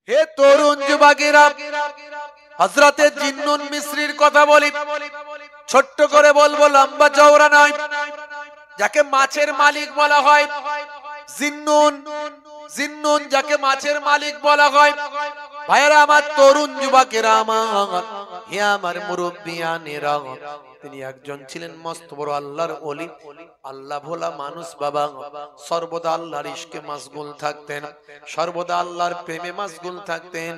হে তরুণ যুবকেরা, হযরতে জিন্নুন মিসরির কথা বলি, ছোট্ট করে বলবো, লম্বা চওড়া নয়। যাকে মাছের মালিক বলা হয় জিন্নুন, জিন্নুন যাকে মাছের মালিক বলা হয়। ভাইরা আমার, তরুণ যুবকেরা আমার, হে আমার মুরব্বিয়ানেরা, তিনি একজন ছিলেন মস্ত বড় আল্লাহর ওলি, আল্লাহ ভোলা মানুষ বাবা। সর্বদা আল্লাহর ইশকে মাশগুল থাকতেন, সর্বদা আল্লাহর প্রেমে মাশগুল থাকতেন।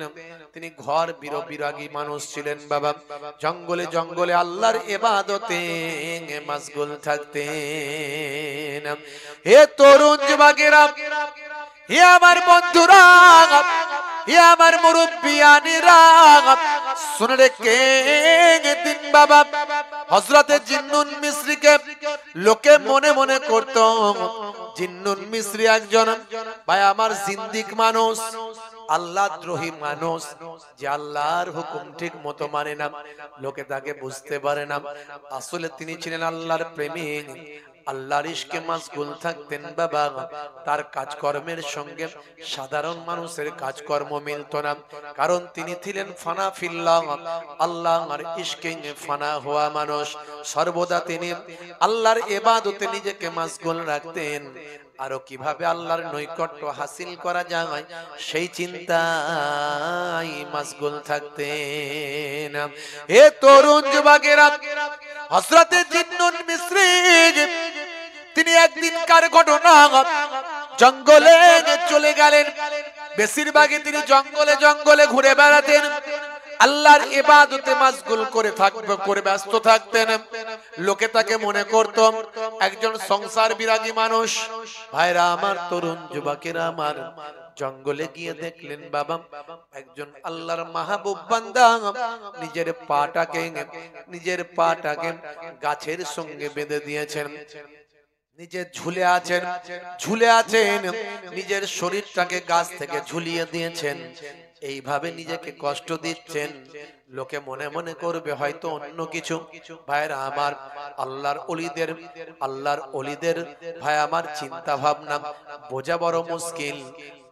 তিনি ঘর বিরাগী মানুষ ছিলেন বাবা। জঙ্গলে জঙ্গলে আল্লাহর ইবাদতে মাশগুল থাকতেন। হে তরুণ যুবকেরা, হে আমার বন্ধুরা, হে আমার মুরব্বিয়ানেরা, শুনে রেখে দিন বাবা, হযরতে জিন্নুন মিসরিকে লোকে মনে মনে করত জিন্নুন মিসরি একজন ভাই আমার জিন্দিক মানুষ, আল্লাহ দ্রোহী মানুষ, যে আল্লাহর হুকুম ঠিক মতো মানে না। লোকে তাকে বুঝতে পারে না আসলে তিনি ছিলেন আল্লাহর প্রেমিক, আল্লাহর ইশকে মাশগুল থাকতেন বাবা। তার কাজকর্মের সঙ্গে সাধারণ মানুষের কাজকর্ম মিলত না, কারণ তিনি ছিলেন ফানা ফিল্লাহ, আল্লাহর ইশকে ফানা হওয়া মানুষ। সর্বদা তিনি আল্লাহর ইবাদতে নিজেকে মাশগুল রাখতেন। আরো কিভাবে আল্লাহর নৈকট্য হাসিল করা যায় সেই চিন্তায় মাশগুল থাকতেন। হে তরুণ যুবকেরা, হযরতে জিন্নুন মিসরি তিনি একদিনকার ঘটনা, জঙ্গলে চলে গেলেন। বেশিরভাগই তিনি জঙ্গলে জঙ্গলে ঘুরে বেড়াতেন, আল্লাহর ইবাদতে মাশগুল করে ব্যস্ত থাকতেন। লোকে তাকে মনে করত একজন সংসার বিরাগী মানুষ। ভাইরা আমার, তরুণ যুবকেরা আমার, জঙ্গলে গিয়ে দেখলেন বাবা একজন আল্লাহর মাহবুব বান্দা নিজের পাটাকে গাছের সঙ্গে বেঁধে দিয়েছেন, নিজে ঝুলে আছেন, নিজের শরীরটাকে গাছ থেকে ঝুলিয়ে দিয়েছেন। এইভাবে নিজেকে কষ্ট দিচ্ছেন। লোকে মনে মনে করবে হয়তো অন্য কিছু। ভাইরা আমার, আল্লাহর ওলিদের ভাই আমার চিন্তা ভাবনা বোঝা বড় মুশকিল।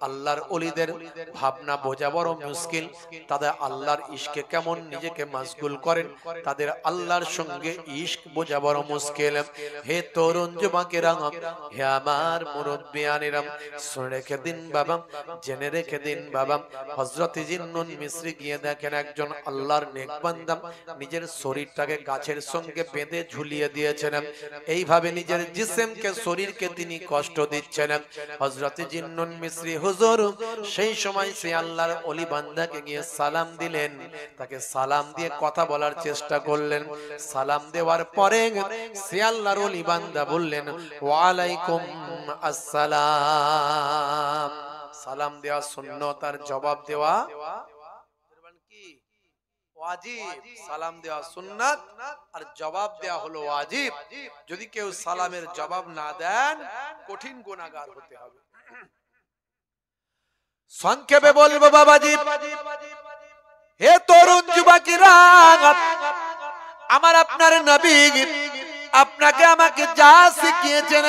আল্লাহর ওলিদের ভাবনা বোঝা বড় মুশকিল। তাদের আল্লাহর ইশকে কেমন নিজেকে মাশগুল করেন, তাদের আল্লাহর সঙ্গে ইশক বোঝা বড় মুশকিল। হে তরুণ যুবকেরা, হে আমার মুরব্বিয়ানেরা, শুনে রেখে দিন বাবা, জেনে রেখে দিন বাবা, হযরতে জিন্নুন মিসরি গিয়ে দেখেন একজন আল্লাহর নেক বান্দা নিজের শরীরটাকে গাছের সঙ্গে বেঁধে ঝুলিয়ে দিয়েছেন। এইভাবে নিজের জিসিমকে, শরীরকে তিনি কষ্ট দিচ্ছেন। হযরতে জিন্নুন মিসরি হুজুর সেই সময় সে আল্লাহর ওলি বান্দাকে গিয়ে সালাম দিলেন। তাকে সালাম দিয়ে কথা বলার চেষ্টা করলেন। সালাম দেওয়ার পরে সে আল্লাহর ওলি বান্দা বললেন, ওয়া আলাইকুম আসসালাম। সালাম দেওয়া সুন্নাত আর জবাব দেওয়া কি ওয়াজিব। সালাম দেওয়া সুন্নাত আর জবাব দেওয়া হলো ওয়াজিব। যদি কেউ সালামের জবাব না দেন কঠিন গুনাহগার হতে হবে। সংক্ষেপে বলবো বাবাজি, হে তরুণ যুবকেরা, আমার আপনার নবী আপনাকে আমাকে যা শিখিয়েছেন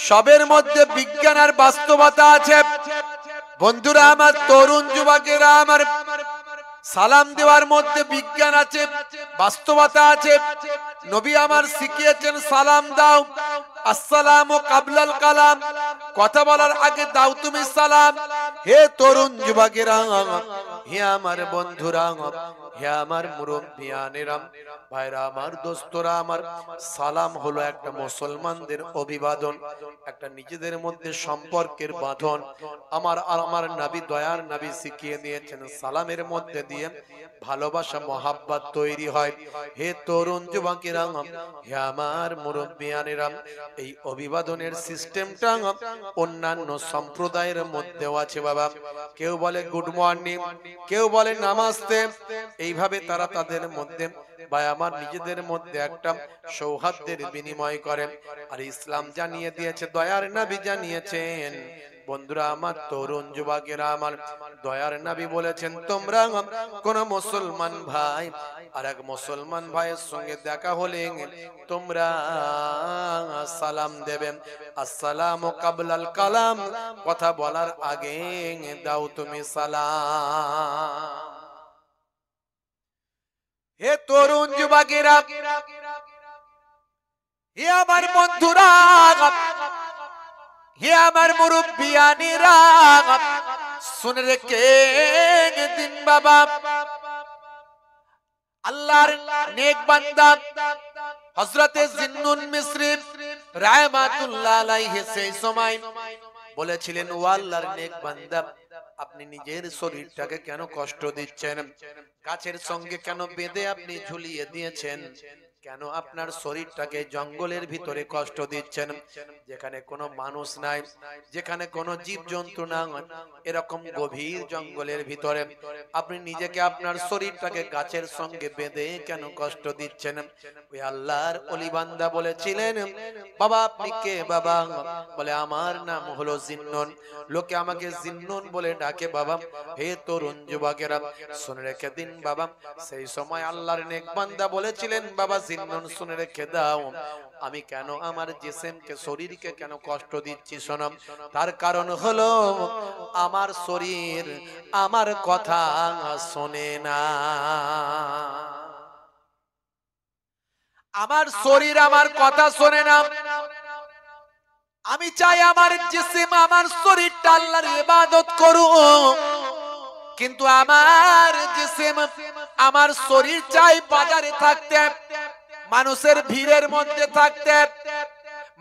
সবের মধ্যে বিজ্ঞান আর বাস্তবতা আছে। বন্ধুরা আমার, তরুণ যুবকেরা আমার, সালাম দেওয়ার মধ্যে বিজ্ঞান আছে, বাস্তবতা আছে। নবী আমার শিখিয়েছেন সালাম দাও, আসসালামু কাবলাল কালাম, কথা বলার আগে দাও তুমি সালাম। হে তরুণ যুবকেরা, হে আমার বন্ধুরা, হে আমার মুরব্বিয়ানেরা, ভাইরা আমার, দোস্তরা আমার, সালাম হলো একটা মুসলমানদের অভিবাদন, একটা নিজেদের মধ্যে সম্পর্কের বাঁধন। আমার নবী, দয়ার নবী শিখিয়ে দিয়েছেন সালামের মধ্যে দিয়ে ভালোবাসা মহাব্বত তৈরি হয়। হে তরুণ যুবকেরা, হে আমার মুরব্বিয়ানেরা, এই অভিবাদনের সিস্টেমটা অন্যান্য সম্প্রদায়ের মধ্যেও আছে বাবা। কেউ বলে গুড মর্নিং, কেউ বলে নামাস্তে। এইভাবে তারা তাদের মধ্যে বা আমার নিজেদের মধ্যে একটা সৌহার্দ্যের বিনিময় করেন। আর ইসলাম জানিয়ে দিয়েছে, দয়ার নবী জানিয়েছেন, বন্ধুরা আমার, তরুণ যুবকেরা আমার, দয়ার নবী বলেছেন তোমরা কোন মুসলমান ভাই আর এক মুসলমান ভাইয়ের সঙ্গে দেখা হলে তোমরা সালাম দেবেন। আসসালামু কাবলাল কালাম, কথা বলার আগে দাও তুমি সালাম। হে তরুণ যুবকেরা, হে আমার বন্ধুরা, হে আমার মুরব্বিয়ানিরা, শুনে রেখে দিন বাবা, আল্লাহর নেক বান্দা হযরতে জিন্নুন মিসরি রাহমাতুল্লাহ আলাইহি সেই সময় বলেছিলেন, ও আল্লাহর নেক বান্দা, আপনি নিজের শরীরটাকে কেন কষ্ট দিচ্ছেন? গাছের সঙ্গে কেন বেঁধে আপনি ঝুলিয়ে দিয়েছেন? কেন আপনার শরীরটাকে জঙ্গলের ভিতরে কষ্ট দিচ্ছেন, যেখানে কোনো মানুষ নাই, যেখানে কোনো জীবজন্তু না, এরকম গভীর জঙ্গলের ভিতরে আপনি নিজেকে, আপনার শরীরটাকে গাছের সঙ্গে বেঁধে কেন কষ্ট দিচ্ছেন? ওই আল্লাহর ওলি বান্দা বলেছিলেন, বাবা আপনি কে বাবা? বলে আমার নাম হলো জিন্নুন, লোকে আমাকে জিন্নুন বলে ডাকে বাবা। হে তরুণ যুবকেরা, শুনে রেখে দিন বাবা, সেই সময় আল্লাহর নেক বান্দা বলেছিলেন, বাবা জিন্নুন শুনে রেখে দাও, আমি কেন আমার জিসিমকে, শরীরকে কেন কষ্ট দিচ্ছি শোনো, তার কারণ হলো আমার শরীর আমার কথা শোনে না। আমার শরীর আমার কথা শোনে না। আমি চাই আমার জিসিম, আমার শরীরটা আল্লাহর ইবাদত করুক, কিন্তু আমার জিসিম, আমার শরীর চাই বাজারে থাকতে, মানুষের ভিড়ের মধ্যে থাকতে,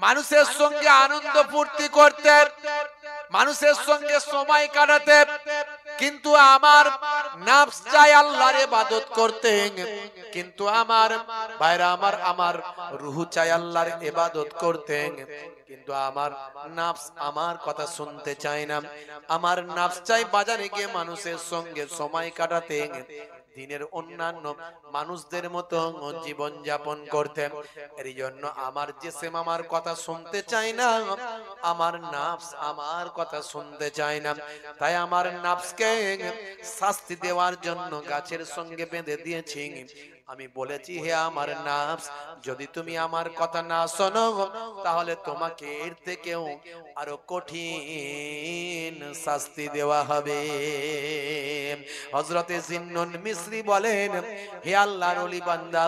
মানুষের সঙ্গে আনন্দ ফুর্তি করতে, মানুষের সঙ্গে সময় কাটাতে, কিন্তু আমার নফস চাই আল্লাহর ইবাদত করতে, কিন্তু আমার ভাইরা আমার রূহ চাই আল্লাহর ইবাদত করতে, কিন্তু আমার নফস আমার কথা শুনতে চায় না। আমার নফস চাই বাজারে গিয়ে মানুষের সঙ্গে সময় কাটাতে, দিনের অন্যান্য মানুষদের মতো জীবন যাপন করতে। এর জন্য আমার জিসিম আমার কথা শুনতে চায় না, আমার নফস আমার কথা শুনতে চায় না। তাই আমার নফসকে শাস্তি দেওয়ার জন্য গাছের সঙ্গে বেঁধে দিয়েছি। আমি বলেছি, হে আমার নফস, যদি তুমি আমার কথা না শোনো, তাহলে তোমাকে এর থেকেও আরো কঠিন শাস্তি দেওয়া হবে। হযরতে জিন্নুন মিসরি বলেন, হে আল্লাহর ওলি বান্দা,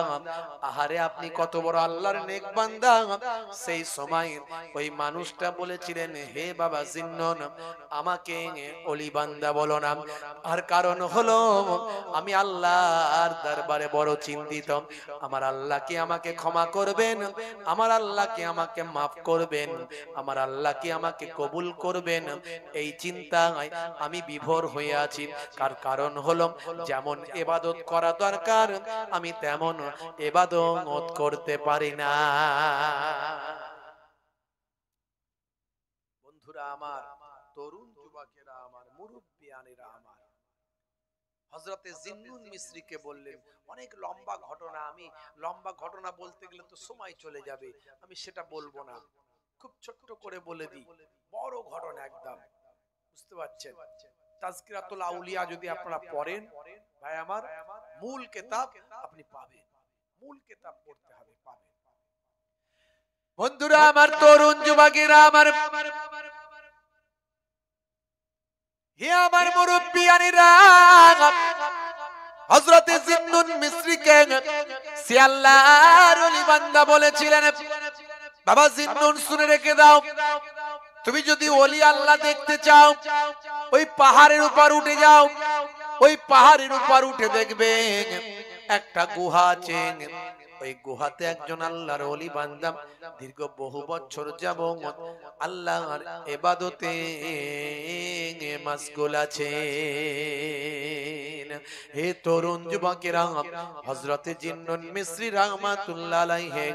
আহারে আপনি কত বড় আল্লাহর নেক বান্দা। সেই সময় ওই মানুষটা বলেছিলেন, হে বাবা জিন্নুন, আমাকে ওলি বান্দা বলো না, আর কারণ হলো আমি আল্লাহর দরবারে বড় চিন্তিত। আমার আল্লাহ কি আমাকে ক্ষমা করবেন? আমার আল্লাহ কি আমাকে মাফ করবেন? আমার আল্লাহ কি আমাকে কবুল করবেন? এই চিন্তায় আমি বিভোর হয়ে আছি। কারণ হলো, যেমন ইবাদত করা দরকার আমি তেমন ইবাদত করতে পারি না। বন্ধুরা আমার, তরুণ যুবকেরা আমার, মুরব্বিয়ানেরা আমার, হযরতে জিন্নুন মিসরিকে বললেন, অনেক লম্বা ঘটনা, আমি লম্বা ঘটনা বলতে গেলে তো সময় চলে যাবে, আমি সেটা বলবো না, খুব ছোট্ট করে বলে দিই। বড় ঘটনা একদম, বুঝতে পারছেন? তাজকিরাতুল আউলিয়া যদি আপনারা পড়েন ভাই আমার, মূল কিতাব আপনি পাবেন, মূল কিতাব পড়তে হবে, পাবেন। বন্ধুরা আমার, তরুণ যুবকেরা আমার, হে আমার মুরব্বিয়ানেরা, হযরতে জিন্নুন মিসরিকে সে আল্লাহর ওলি বান্দা বলেছিলেন, বাবা জিন্নুন শুনে রেখে দাও, তুমি যদি ওলি আল্লাহ দেখতে চাও, ওই পাহাড়ের উপর উঠে যাও, ওই পাহাড়ের উপর উঠে দেখবে একটা গুহা আছে, ওই গুহাতে একজন আল্লাহর ওলি বান্দা দীর্ঘ বহু বছর যাবত আল্লাহর ইবাদতে মাশগুল আছে। হে তরুণ যুবকেরা, হযরতে জিন্নুন মিসরি রাহমাতুল্লাহ আলাইহি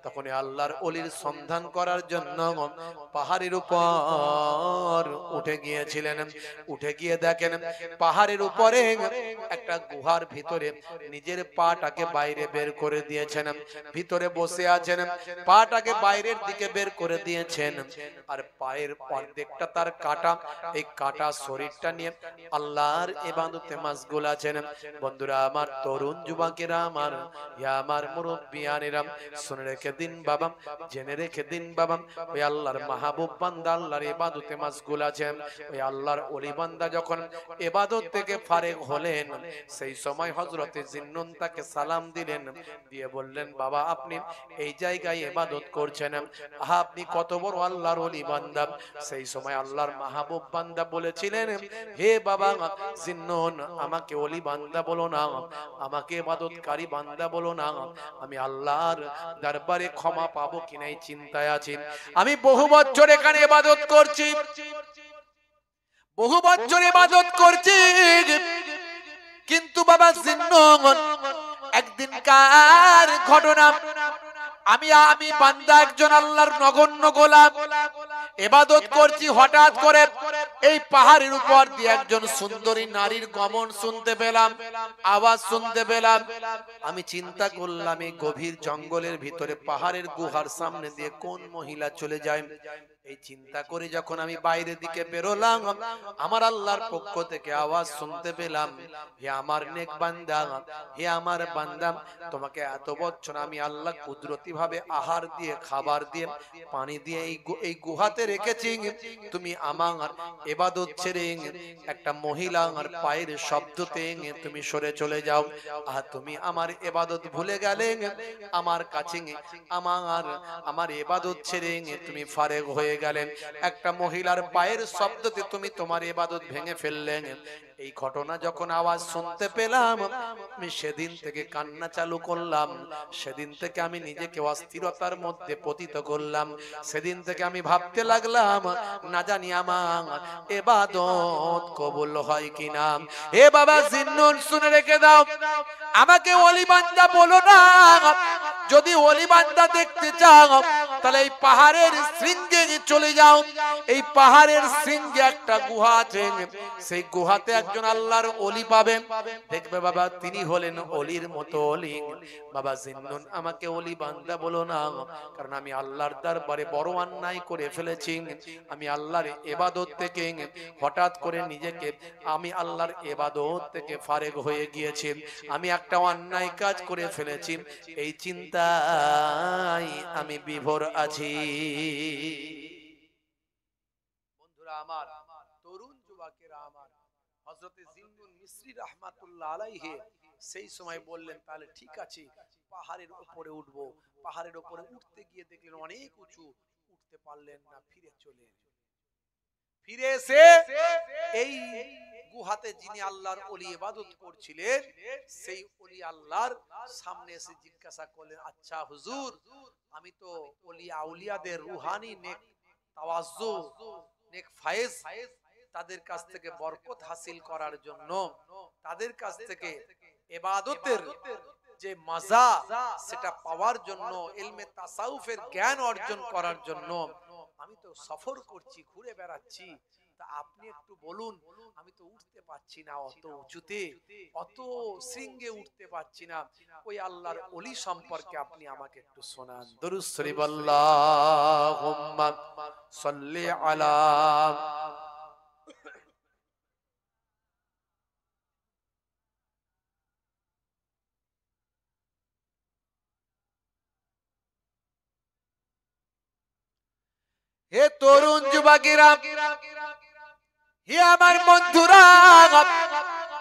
তখন আল্লাহর ওলির সন্ধান করার জন্য পাহাড়ের উপর উঠে গিয়েছিলেন। উঠে গিয়ে দেখেন পাহাড়ের উপরে একটা গুহার ভিতরে নিজের পাটাকে বাইরে বের করে দিয়েছেন, ভিতরে বসে আছেন, পাটাকে বাইরের দিকে বের করে দিয়েছেন, আর পায়ের অর্ধেকটা তার কাটা, এই কাটা শরীরটা নিয়ে আল্লাহর ইবাদতে মাশগুল আছেন। বন্ধুরা আমার, তরুণ যুবকেরা আমার, ইয়া আমার মুরব্বিয়ানেরা, শুনে রেখে দিন বাবা, জেনে রেখে দিন বাবা, ওই আল্লাহর মাহবুব বান্দা আল্লাহর ইবাদতে মাশগুল আছেন। ওই আল্লাহর ওলি বান্দা যখন ইবাদত থেকে ফারেগ হলেন, সেই সময় হযরতে জিন্নুন তাকে সালাম দিলেন, দিয়ে বললেন বাবা আপনি এই জায়গায় ইবাদত করছেন, আপনি কত বড় আল্লাহর ওলি বান্দা। সেই সময় আল্লাহর মাহবুব বান্দা বলেছিলেন, হে বাবা জিন্নুন, আমাকে ওলি বান্দা বলো না, আমাকে ইবাদতকারী বান্দা বলো না, আমি আল্লাহর দরবারে ক্ষমা পাবো কিনা এই চিন্তায় আছি। আমি বহু বছর এখানে ইবাদত করছি, বহু বছর ইবাদত করছি, কিন্তু বাবা জিন্নুন একদিন কার ঘটনা, আমি বান্দা একজন আল্লাহর নগণ্য গোলাম, ইবাদত করছি, হঠাৎ করে এই পাহাড়ের উপর দিয়ে একজন সুন্দরী নারীর গমন শুনতে পেলাম, আওয়াজ শুনতে পেলাম। আমি চিন্তা করলাম এই গভীর জঙ্গলের ভিতরে পাহাড়ের গুহার সামনে দিয়ে কোন মহিলা চলে যায়। এই চিন্তা করে যখন আমি বাইরের দিকে বেরোলাম, আমার আল্লাহর পক্ষ থেকে আওয়াজ শুনতে পেলাম, হে আমার নেক বান্দা, হে আমার বান্দা, তোমাকে এত বছর আমি আল্লাহ কুদরতি ভাবে আহার দিয়ে, খাবার দিয়ে, পানি দিয়ে এই গুহাতে রেখেছি, তুমি আমার ইবাদত ছেড়ে একটা মহিলার পায়ের শব্দতে তুমি সরে চলে যাও, আর তুমি আমার ইবাদত ভুলে গেলে, আমার কাছে আমার ইবাদত ছেড়ে তুমি ফারেগ হয়ে গেলেন, একটা মহিলার পায়ের শব্দতে তুমি তোমার ইবাদত ভেঙে ফেললেন। এই ঘটনা যখন আওয়াজ শুনতে পেলাম, আমি সেদিন থেকে কান্না চালু করলাম, সেদিন থেকে আমি নিজেকে অস্থিরতার মধ্যে পতিত করলাম, সেদিন থেকে আমি ভাবতে লাগলাম না জানি আমার ইবাদত কবুল হয় কিনা। হে বাবা জিন্নুন, শুনে রেখে দাও, আমাকে ওলি বান্দা বলো না, যদি ওলি বান্দা দেখতে চাও তাহলে এই পাহাড়ের শৃঙ্গে চলে যাও, এই পাহাড়ের শৃঙ্গে একটা গুহা আছে, সেই গুহাতে একজন আল্লাহর ওলি পাবেন, দেখবে বাবা তিনি হলেন ওলির মতো ওলি। বাবা জিন্নুন, আমাকে ওলি বান্দা বলো না, কারণ আমি আল্লাহর দরবারে বড় অন্যায় করে ফেলেছি, আমি আল্লাহর ইবাদত থেকে হঠাৎ করে নিজেকে, আমি আল্লাহর ইবাদত থেকে ফারেগ হয়ে গিয়েছি, আমি একটা অন্যায় কাজ করে ফেলেছি, এই চিন্তায় আমি বিভোর আছি। বন্ধুরা আমার, তরুণ যুবকেরা আমার, হযরতে জিন্নুন মিসরি রাহমাতুল্লাহ আলাইহি সেই সময় বললেন তাহলে ঠিক আছে, পাহাড়ের উপরে উঠবো। পাহাড়ের উপরে উঠতে গিয়ে দেখলেন অনেক উঁচু, উঠতে পারলেন না, ফিরে চলে ফিরে এসে এই গুহাতে যিনি আল্লাহর ওলি ইবাদত করছিলেন, সেই ওলি আল্লাহর সামনে এসে জিজ্ঞাসা করলেন, আচ্ছা হুজুর, আমি তো ওলি আউলিয়াদের রুহানি নেক তাওয়াজ্জু, নেক ফায়েজ, তাদের কাছ থেকে বরকত হাসিল করার জন্য, তাদের কাছ থেকে ইবাদতের যে মজা সেটা পাওয়ার জন্য, ইলমে তাসাউফের জ্ঞান অর্জন করার জন্য আমি তো সফর করছি, ঘুরে বেড়াচ্ছি, তা আপনি একটু বলুন, আমি তো উঠতে পারছি না, অত উঁচুতে, অত শৃঙ্গে উঠতে পারছি না, ওই আল্লাহর ওলি সম্পর্কে আপনি আমাকে একটু শোনান। দরুদ শরীফ, আল্লাহুম্মা সাল্লি আলা। হে তরুণ যুবকেরা, হে আমার বন্ধুরা,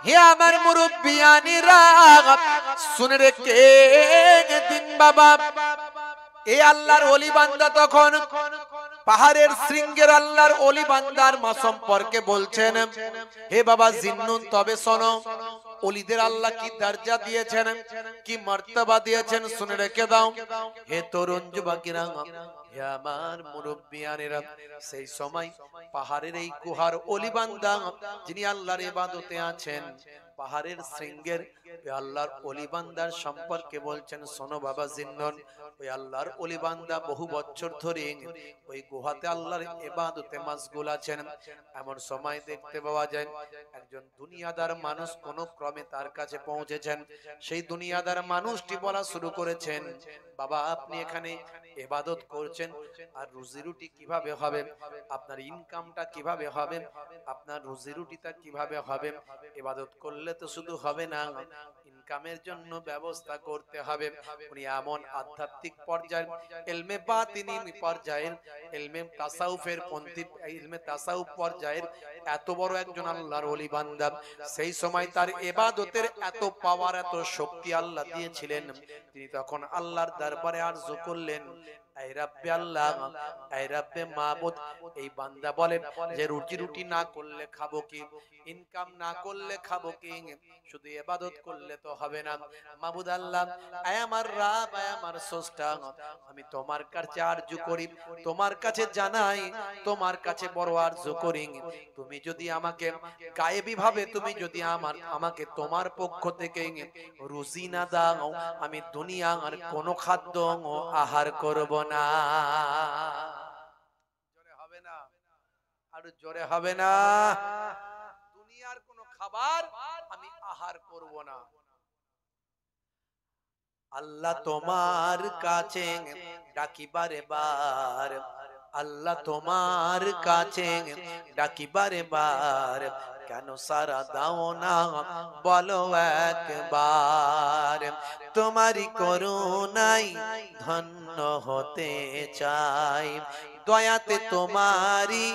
হে আমার মুরব্বিয়ানেরা, শুনে রেখে দিন বাবা, এই আল্লাহর ওলি বান্দা তখন পাহাড়ের শৃঙ্গের আল্লাহর ওলি বান্দার মা সম্পর্কে বলছেন, হে বাবা জিন্নুন, তবে শোনো, ওলিদের আল্লাহ কি দরজা দিয়েছেন, কি মর্তবা দিয়েছেন, শুনে রেখে দাও। হে তরুণ যুবকেরা, হে আমার মুরব্বিয়ানেরা, সেই সময় পাহাড়ের এই গুহার অলি বান্দা যিনি আল্লাহর ইবাদতে আছেন, পাহাড়ের শৃঙ্গের ওই আল্লাহর অলি বান্দার সম্পর্কে বলছেন, শোনো বাবা জিন্নন, ওই আল্লাহর অলি বান্দা বহু বছর ধরে ওই গুহাতে আল্লাহর ইবাদতে মাশগুল আছেন। এমন সময় দেখতে পাওয়া যায় একজন দুনিয়াদার মানুষ কোন ক্রমে তার কাছে পৌঁছেছেন। সেই দুনিয়াদার মানুষটি বলা শুরু করেছেন, বাবা আপনি এখানে ইবাদত করছেন, আর রুজি রুটি কিভাবে হবে, আপনার ইনকামটা কিভাবে হবে, আপনার রুজি রুটিটা কিভাবে হবে? ইবাদত করলে তো শুধু হবে না, ইনকামের জন্য ব্যবস্থা করতে হবে। উনি এমন আধ্যাত্মিক পর্যায়ের, ইলমে বাতিনি পর্যায়ের, ইলমে তাসাউফের পন্থী, ইলমে তাসাউফ পর্যায়ের এত বড় একজন আল্লাহর ওলি বান্দা। সেই সময় তার ইবাদতের এত পাওয়ার, এত শক্তি আল্লাহ দিয়েছিলেন, তিনি তখন আল্লাহর দরবারে আরজু করলেন, এই রাব্বে আল্লাহ, এই রাব্বে মাবুদ। এই বান্দা বলে যে রুটি রুটি না করলে খাবো কি, ইনকাম না করলে খাবো কি, শুধু ইবাদত করলে তো হবে না। মাবুদ আল্লাহ, আয় আমার রব, আয় আমার স্রষ্টা, আমি তোমার কাছে আরজু করি, তোমার কাছে জানাই, তোমার কাছে বড় আরজু করি, তুমি যদি আমাকে গায়েবী ভাবে, তুমি যদি আমাকে তোমার পক্ষ থেকে রুজি না দাও, আমি দুনিয়ার কোনো খাদ্য আহার করব না। জোরে হবে না, আর জোরে হবে না, দুনিয়ার কোনো খাবার আমি আহার করব না। আল্লাহ তোমার কাছে ডাকিবারে বার, আল্লাহ তোমার কাছে ডাকিবারে বার, কেন সারা দাও না বলো একবার। তোমারই করুণাই ধন্য হতে চাই, দয়াতে তোমারই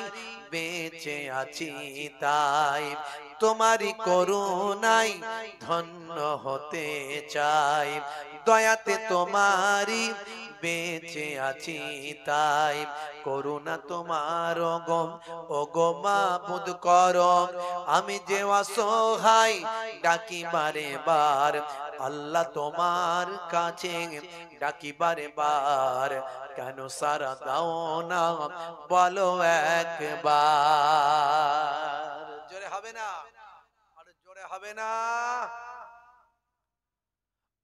বেঁচে আছি তাই, তোমারই করুণাই ধন্য হতে চাই, দয়াতে তোমারই বেঁচে আছি তাই, করুণা তোমার ও গো মাবুদ করো, আমি যে অসহায় ডাকি বারে বার, আল্লাহ তোমার কাছে ডাকি বারে বার, কেন সারা দাও না বলো একবার। জোরে হবে না, আর জোরে হবে না।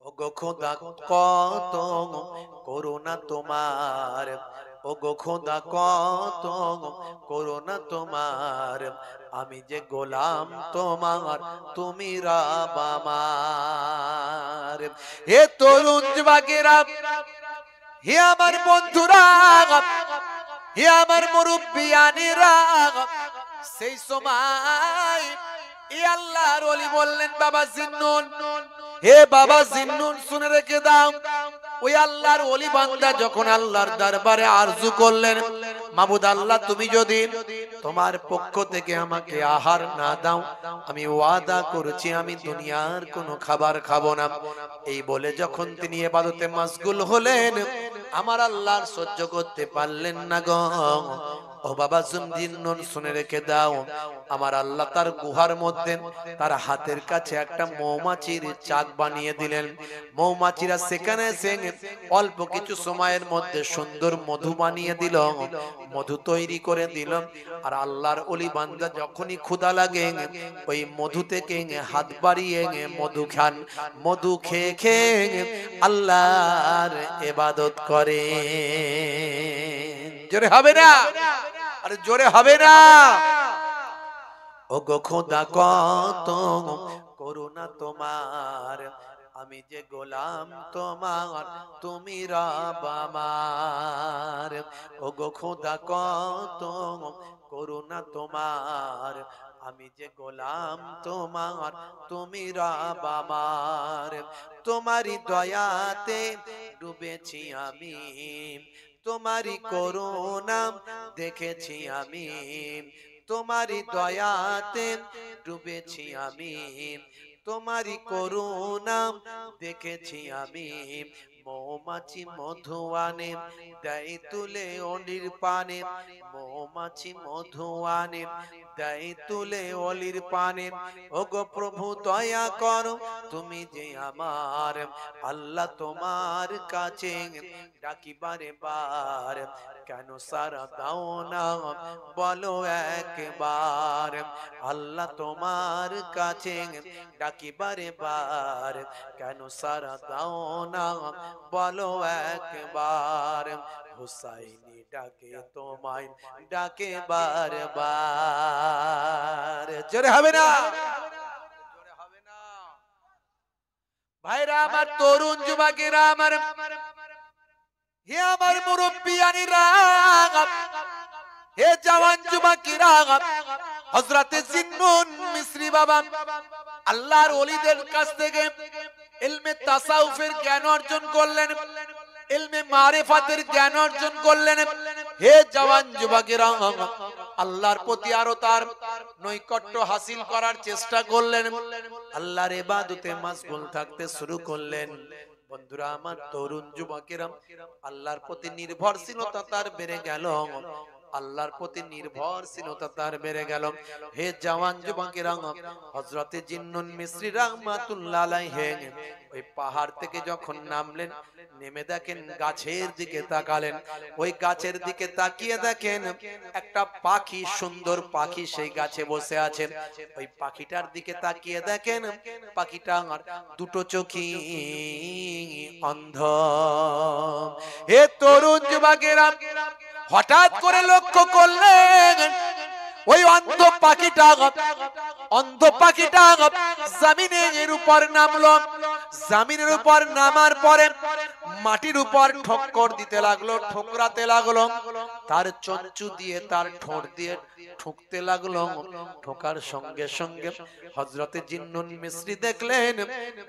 ওগো খোদা কত করুণা তোমার, ওগো খোদা কত করুণা তোমার, আমি যে গোলাম তোমার, তুমি রব আমার। হে তরুণ যুবকেরা, হে আমার বন্ধুরা, হে আমার মুরব্বিয়ানেরা, সেই সময় এই আল্লাহর ওলি বললেন, বাবা জিন্নুন, হে বাবা জিন্নুন শুনে রেখে দাও, ওই আল্লাহর ওলি বান্দা যখন আল্লাহর দরবারে আরজু করলেন, মাবুদ আল্লাহ তুমি যদি তোমার পক্ষ থেকে আমাকে আহার না দাও, আমি ওয়াদা করছি আমি দুনিয়ার কোনো খাবার খাবো না। এই বলে যখন তিনি ইবাদতে মাশগুল হলেন, আমার আল্লাহর সহ্য করতে পারলেন না গো। ও বাবা জিন্নুন শুনে রেখে দাও, আমার আল্লাহ তার গুহার মধ্যে তার হাতের কাছে একটা মৌমাছির চাক বানিয়ে দিলেন। মৌমাছিরা সেখানে এসে অল্প কিছু সময়ের মধ্যে সুন্দর মধু বানিয়ে দিল, মধু তৈরি করে দিল। আর আল্লাহর ওলি বান্দা যখনই ক্ষুধা লাগে ওই মধু থেকে হাত বাড়িয়ে মধু খান, মধু খেয়ে খেয়ে আল্লাহর ইবাদত করে। জোরে হবে না, আর জোরে হবে না। ওগো খোদা কত করুণা তোমার, আমি যে গোলাম তোমার, তুমি রব আমার। ওগো খোদা কত করুণা তোমার, আমি যে গোলাম তোমার, তুমি রব আমার। তোমারই দয়াতে ডুবেছি আমি, তোমারই করুণা দেখেছি আমি, তোমারই দয়াতে ডুবেছি আমি, তোমারই করুণা দেখেছি আমি। মৌমাছি মধু আনে দেয় তুলে অলির পানে, মৌমাছি মধু আনে দেয় তুলে অলির পানে। ওগো প্রভু দয়া করো, তুমি যে আমার আল্লাহ, তোমার কাছে ডাকি বারে বার, কেন সারা দাও না বলো একবার। আল্লাহ তোমার কাছে ডাকি বারে বার, কেন সারা দাও না বলো একবার। হুসাইনি ডাকে তোমায় ডাকে বারবার। জোরে হবে না? জোরে হবে না? ভাইরা আমার, তরুণ যুবকেরা আমার, হে আমার মুরব্বিয়ানিরা, হে জওয়ান যুবকেরা, হযরতে জিন্নুন মিসরি বাবা আল্লাহর ওলিদের কাছ থেকে ইলমে তাসাউফের জ্ঞান অর্জন করলেন, ইলমে মারিফাতের জ্ঞান অর্জন করলেন। হে জওয়ান যুবকেরা, আল্লাহর প্রতি আরো তার নৈকট্য হাসিল করার চেষ্টা করলেন, আল্লাহর ইবাদতে মাশগুল থাকতে শুরু করলেন। বন্ধুরা আমার, তরুণ যুবকেরা, আল্লাহর প্রতি নির্ভরশীলতা তার বেড়ে গেল, আল্লাহর প্রতি নির্ভরশীলতা তার বেড়ে গেল। হে জওয়ান যুবকেরা, হযরতে জিন্নুন মিসরি রাহমাতুল্লাহ আলাইহি ওই পাহাড় থেকে যখন নামলেন, নেমে দেখেন গাছের দিকে তাকালেন, ওই গাছের দিকে তাকিয়ে দেখেন একটা পাখি, সুন্দর পাখি সেই গাছে বসে আছে। ওই পাখিটার দিকে তাকিয়ে দেখেন পাখিটা দুটো চোখই অন্ধ। হে তরুণ যুবকেরা, হঠাৎ করে লক্ষ্য করলেন ওই অন্ধ পাখিটা জমিনের উপর নামলো। জমিনের উপর নামার পরে মাটির উপর ঠক্কর দিতে লাগলো, ঠোকরাতে লাগলো, তার চঞ্চু দিয়ে তার ঠোঁট দিয়ে ঠুকতে লাগলো। ঠোকার সঙ্গে সঙ্গে হযরতে জিন্নুন মিসরি দেখলেন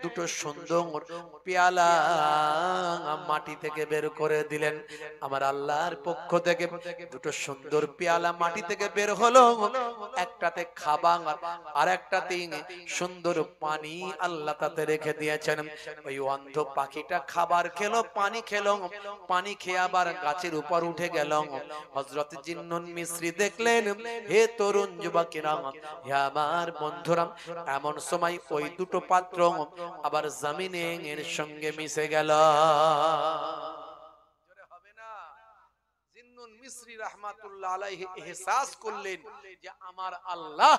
দুটো সুন্দর পেয়ালা মাটি থেকে বের করে দিলেন। আমার আল্লাহর পক্ষ থেকে দুটো সুন্দর পেয়ালা মাটি থেকে বের হলো, একটাতে খাবার আর একটাতে সুন্দর পানি আল্লাহ তাতে রেখে দিয়েছেন। ওই অন্ধ পাখিটা খাবার খেলো, পানি খেলো, পানি খেয়ে আবার গাছের উপর উঠে গেল। হযরত জিন্নুন মিসরি দেখলেন, হে তরুণ যুবকেরা, হে আমার বন্ধুরা, এমন সময় ওই দুটো পাত্র আবার জমিনের সঙ্গে মিশে গেল। জিন্নুন মিসরি রাহমাতুল্লাহ আলাইহি ইহসাস করলেন যে আমার আল্লাহ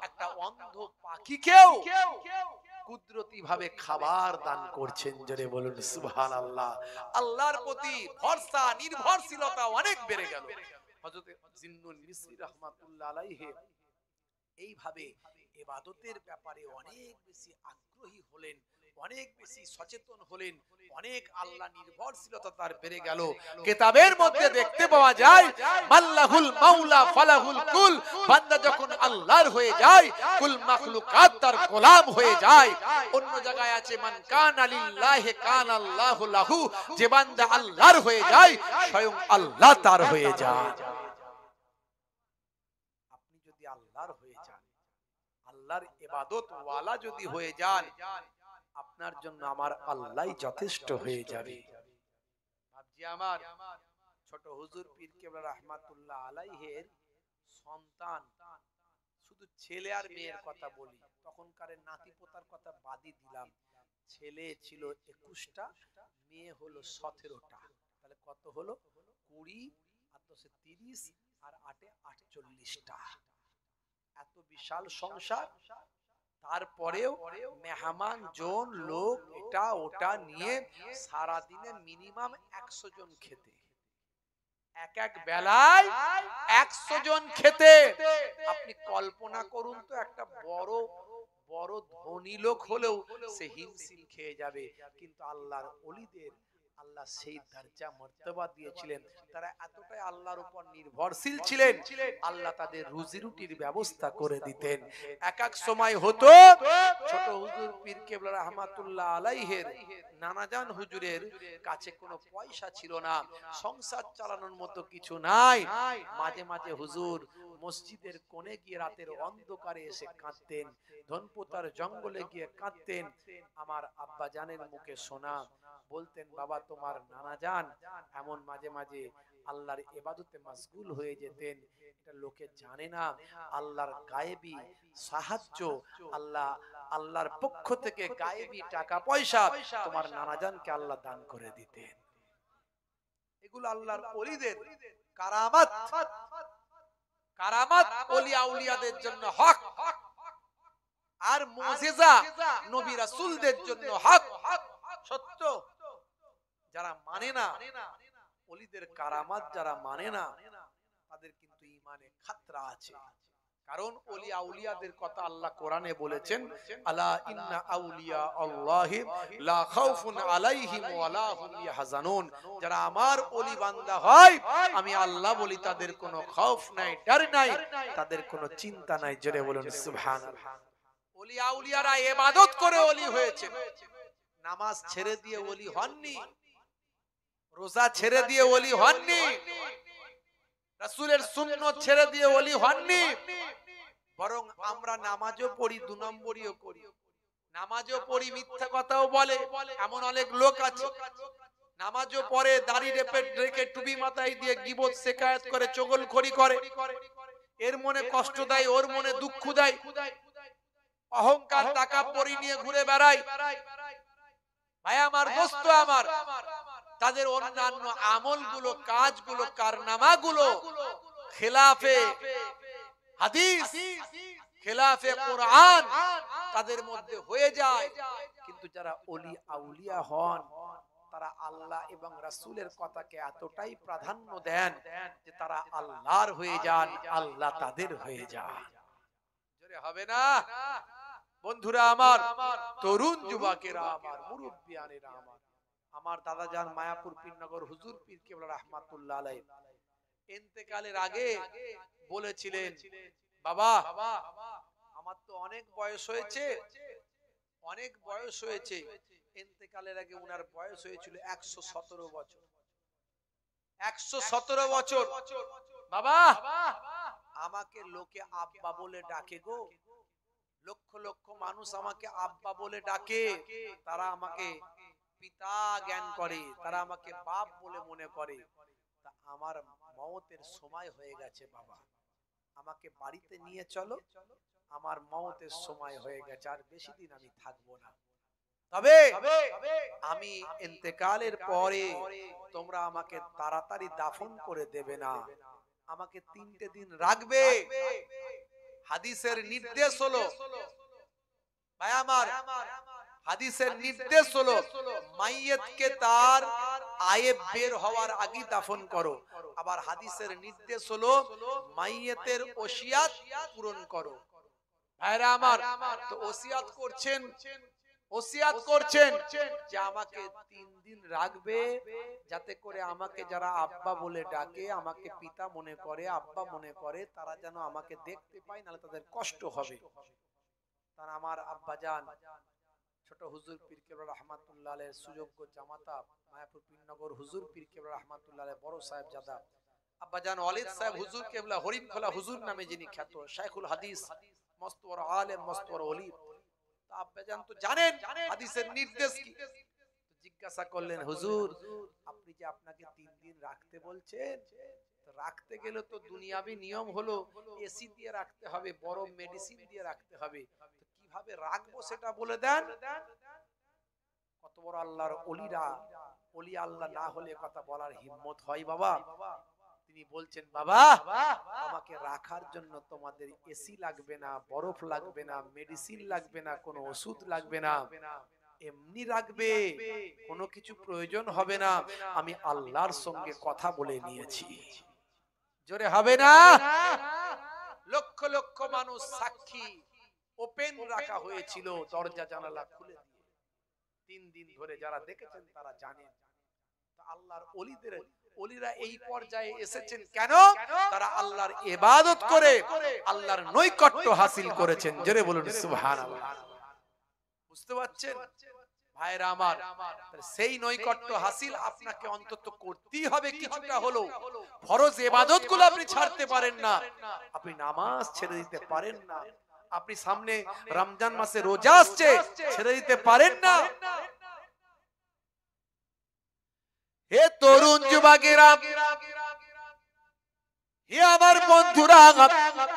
একটা অন্ধ পাখিকেও কুদরতি ভাবে খাবার দান করছেন। জোরে বলুন সুবহানাল্লাহ। আল্লাহর প্রতি ভরসা, নির্ভরশীলতা অনেক বেড়ে গেল। হযরত জিন্নুন মিসরি রাহমাতুল্লাহ আলাইহি এইভাবে ইবাদতের ব্যাপারে অনেক বেশি আগ্রহী হলেন, অনেক বেশি সচেতন হলেন, অনেক আল্লাহ নির্ভরশীলতা তার বেড়ে গেল। কিতাবের মধ্যে দেখতে পাওয়া যায়, মাল্লাহুল মাওলা ফালাহুল কুল, বান্দা যখন আল্লাহর হয়ে যায়, কুল মাখলুকাত তার গোলাম হয়ে যায়। অন্য জায়গায় আছে মান কানা লিল্লাহি কানা আল্লাহু লাহু, যে বান্দা আল্লাহর হয়ে যায় স্বয়ং আল্লাহ তার হয়ে যায়। আপনি যদি আল্লাহর হয়ে যান, আল্লাহর ইবাদত ওয়ালা যদি হয়ে যান, আপনার জন্য আমার আল্লাহই যথেষ্ট হয়ে যাবে। ভাবছি আমার ছোট হুজুর পীর কেবলা রাহমাতুল্লাহ আলাইহির সন্তান, শুধু ছেলে আর মেয়ের কথা বলি, তখনকার নাতি পোতার কথা বাদই দিলাম। ছেলে ছিল 21টা, মেয়ে হলো 17টা। তাহলে কত হলো? 20 আর 10 30 আর 8 48টা। এত বিশাল সংসার, তারপরেও মেহমান জন লোক এটা ওটা নিয়ে সারা দিনে মিনিমাম 100 জন খেতে, এক এক বেলায় 100 জন খেতে। আপনি কল্পনা করুন তো, একটা বড় বড় ধনী লোক হলেও সে হিমশিম খেয়ে যাবে। কিন্তু আল্লাহর ওলিদের আল্লাহ সেই দরজা মর্তবা দিয়েছিলেন, তারা এতটাই আল্লাহর উপর নির্ভরশীল ছিলেন, আল্লাহ তাদের রুজি রুটির ব্যবস্থা করে দিতেন। এক এক সময় হতো ছোট হুজুর পীর কেবলা রাহমাতুল্লাহ আলাইহির নানাজান হুজুরের কাছে কোনো পয়সা ছিল না, সংসার চালানোর মতো কিছু নাই। মাঝে মাঝে হুজুর মসজিদের কোণে গিয়ে রাতের অন্ধকারে এসে কাঁদতেন, ধনপোতার জঙ্গলে গিয়ে কাঁদতেন। আমার আব্বা জানের মুখে শোনা, বলতেন বাবা তোমার নানা জান এমন মাঝে মাঝে আল্লাহর ইবাদতে মশগুল হয়ে যেতেন, এটা লোকে জানে না। আল্লাহর গায়েবী সাহায্য, আল্লাহর পক্ষ থেকে গায়েবী টাকা পয়সা তোমার নানা জানকে আল্লাহ দান করে দিতেন। এগুলো আল্লাহর ওলিদের কারামাত। কারামাত ওলি আউলিয়াদের জন্য হক, আর মুজিজা নবী রাসূলদের জন্য হক, সত্য। যারা মানে না ওলিদের কারামাত, যারা মানে না তাদের কিন্তু ঈমানে খাতরা আছে। কারণ ওলি আউলিয়াদের কথা আল্লাহ কোরআনে বলেছেন, আলা ইন্না আউলিয়া আল্লাহি লা খাউফুন আলাইহিম ওয়া লা হুম ইয়াহজানুন। যারা আমার ওলি বান্দা হয়, আমি আল্লাহ বলি তাদের কোনো খৌফ নাই, ডর নাই, তাদের কোনো চিন্তা নাই। জোরে বলুন সুবহানাল্লাহ। ওলি আউলিয়ারা ইবাদত করে ওলি হয়েছে, নামাজ ছেড়ে দিয়ে ওলি হননি, রোজা ছেড়ে দিয়ে ওলি হননি, রাসূলের সুন্নাত ছেড়ে দিয়ে ওলি হননি। বরং আমরা নামাজও পড়ি, 2 নম্বরিও করি, নামাজও পড়ি মিথ্যা কথাও বলে, এমন অনেক লোক আছে নামাজও পড়ে, দাড়ি রেখে টুপি মাথায় দিয়ে গীবত শিকায়াত করে, চগলখড়ি করে, এর মনে কষ্ট দেয়, ওর মনে দুঃখ দেয়, অহংকার তাকাব্বুরি নিয়ে ঘুরে বেড়ায়। ভাই আমার, দোস্ত আমার, তাদের অন্যান্য আমলগুলো, কাজগুলো, কারনামাগুলো খেলাফে হাদিস, খেলাফে কোরআন তাদের মধ্যে হয়ে যায়। কিন্তু যারা ওলি আউলিয়া হন, তারা আল্লাহ এবং রাসূলের কথাকে এতটাই প্রাধান্য দেন যে তারা আল্লাহর হয়ে যান, আল্লাহ তাদের হয়ে যান। জোরে হবে না? বন্ধুরা আমার, তরুণ যুবকেরা আমার, মুরব্বিয়ানেরা আমার, আমার দাদা জান মায়াপুর পীরনগর হুজুর পীর কেবলা রাহমাতুল্লাহ আলাইহি ইন্তেকালের আগে বলেছিলেন, বাবা আমার তো অনেক বয়স হয়েছে, অনেক বয়স হয়েছে। ইন্তেকালের আগে উনার বয়স হয়েছিল 117 বছর। 117 বছর। বাবা আমাকে লোকে আব্বা বলে ডাকে গো, লক্ষ লক্ষ মানুষ আমাকে আব্বা বলে ডাকে, তারা আমাকে পিতা জ্ঞান করে, তারা আমাকে বাপ বলে মনে করে। তা আমার মওতের সময় হয়ে গেছে বাবা, আমাকে বাড়িতে নিয়ে চলো, আমার মওতের সময় হয়ে গেছে, আর বেশি দিন আমি থাকবো না। তবে আমি ইন্তেকালের পরে তোমরা আমাকে তাড়াতাড়ি দাফন করে দেবে না, আমাকে 3টে দিন রাখবে। হাদিসের নির্দেশ হলো, ভাই আমার, হাদিসের নির্দেশ হলো মাইয়িতকে তার আয়েব বের হওয়ার আগে দাফন করো। আবার হাদিসের নির্দেশ হলো মাইয়িতের ওসিয়াত পূরণ করো। ভাইরা আমার, তো ওসিয়াত করছেন যে আমাকে 3 দিন রাখবে, যাতে করে আমাকে যারা আব্বা বলে ডাকে, আমাকে পিতা মনে করে, আব্বা মনে করে, তারা যেন আমাকে দেখতে পায়, নাহলে তাদের কষ্ট হবে। তার আমার আব্বা জান ছোট হুজুর পীর কেবলা রাহমাতুল্লাহ আলাইহির সুযোগ্য জামাতা মায়াপুর পীরনগর হুজুর পীর কেবলা রাহমাতুল্লাহ আলাইহ বড় সাহেব জাদা আব্বা জান ওয়ালিদ সাহেব হুজুর কেবলা হরিণখোলা হুজুর নামে যিনি খ্যাত, শাইখুল হাদিস, মস্ত বড় আলেম, মস্ত বড় ওলি। তা আব্বা জান তো জানেন হাদিসের নির্দেশ কি। তো জিজ্ঞাসা করলেন, হুজুর আপনি যে আপনাকে 3 দিন রাখতে বলছেন, তো রাখতে গেলে তো দুনিয়াবি নিয়ম হলো এসি দিয়ে রাখতে হবে, বড় মেডিসিন দিয়ে রাখতে হবে, তো কিভাবে রাখবো সেটা বলে দেন। কত বড় আল্লাহর ওলিরা, ওলি আল্লাহ না হলে কথা বলার হিম্মত হয় বাবা। তিনি বলছেন, বাবা আমাকে রাখার জন্য তোমাদের এসি লাগবে না, বরফ লাগবে না, মেডিসিন লাগবে না, কোনো ওষুধ লাগবে না, এমনি রাখবে, কোনো কিছু প্রয়োজন হবে না, আমি আল্লাহর সঙ্গে কথা বলে নিয়েছি। জোরে হবে না? লক্ষ লক্ষ মানুষ সাক্ষী, ওপেন রাখা হয়েছিল, দরজা জানালা খুলে দিয়ে 3 দিন ধরে। যারা দেখেছেন তারা জানেন। আল্লাহর ওলিরা এই পর্যায়ে এসেছেন কেন? তারা আল্লাহর ইবাদত করে আল্লাহর নৈকট্য হাসিল করেছেন। জোরে বলুন সুবহানাল্লাহ। বুঝতে পারছেন ভাইরা আমার? সেই নৈকট্য হাসিল আপনাকে অন্তত করতেই হবে কিছুটা হলো। ফরজ ইবাদতগুলো আপনি ছাড়তে পারেন না, আপনি নামাজ ছেড়ে দিতে পারেন না, আপনি সামনে রমজান মাসে রোজা আসছে ছেড়ে দিতে পারেন না। হে তরুণ যুবকেরা, হে আমার বন্ধুরা,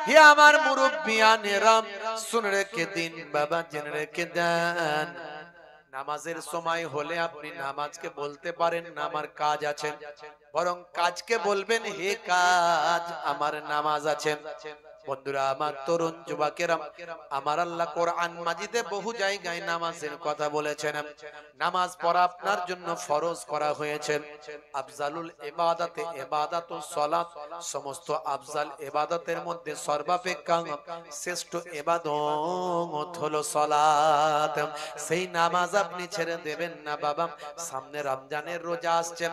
হে আমার মুরব্বিয়ানেরা, শুনে রেখে দিন বাবা, জেনে রেখে দেন। নামাজের সময় হলে আপনি নামাজকে বলতে পারেন না আমার কাজ আছে, বরং কাজকে বলবেন হে কাজ আমার নামাজ আছে। বন্ধুরা আমার, তরুণ যুবকেরা, আমার আল্লাহ কোরআন মাজিদে বহু জায়গায় নামাজের কথা বলেছেন। নামাজ পড়া আপনার জন্য ফরজ করা হয়েছে। আফজালুল ইবাদাতে ইবাদাতুস সালাত, সমস্ত আফজাল ইবাদতের মধ্যে সর্বাপেক্ষা শ্রেষ্ঠ ইবাদত হলো সালাত। সেই নামাজ আপনি ছেড়ে দেবেন না বাবা। সামনে রমজানের রোজা আসছে,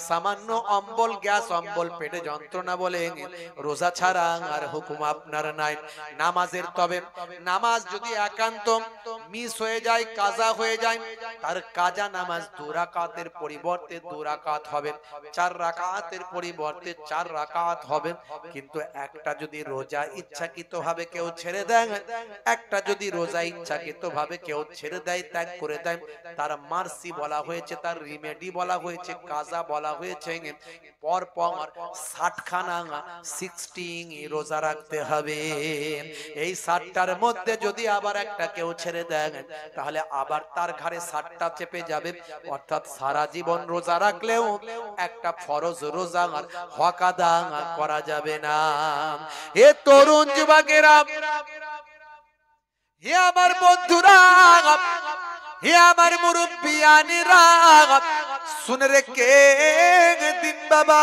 সামান্য অম্বল গ্যাস, অম্বল পেটে যন্ত্রণা বলে রোজা ছাড়া আর হুকুম আপনার নাই নামাজের। তবে নামাজ যদি একান্ত মিস হয়ে যায়, কাজা হয়ে যায়, তার কাজা নামাজ 2 রাকাতের পরিবর্তে 2 রাকাত হবে, 4 রাকাতের পরিবর্তে 4 রাকাত হবে। কিন্তু একটা যদি রোজা ইচ্ছাকৃতভাবে কেউ ছেড়ে দেয়, একটা যদি রোজা ইচ্ছাকৃতভাবে কেউ ছেড়ে দেয়, ত্যাগ করে দেয়, তার মার্সি বলা হয়েছে, তার রিমেডি বলা হয়েছে, কাজা বলা হয়েছে, পর পর 60 খানা 16 রোজা রাখতে হবে। এই 60টার মধ্যে যদি আবার একটা কেউ ছেড়ে দেয়, তাহলে আবার তার ঘাড়ে 60টা চেপে যাবে। অর্থাৎ সারা জীবন রোজা রাখলেও একটা ফরজ রোজা হক আদায় করা যাবে না। এ তরুণ যুবকেরা, হে আমার বন্ধুরা, হে আমার মুরব্বিয়ানেরা, শুনে রেখে দিন বাবা।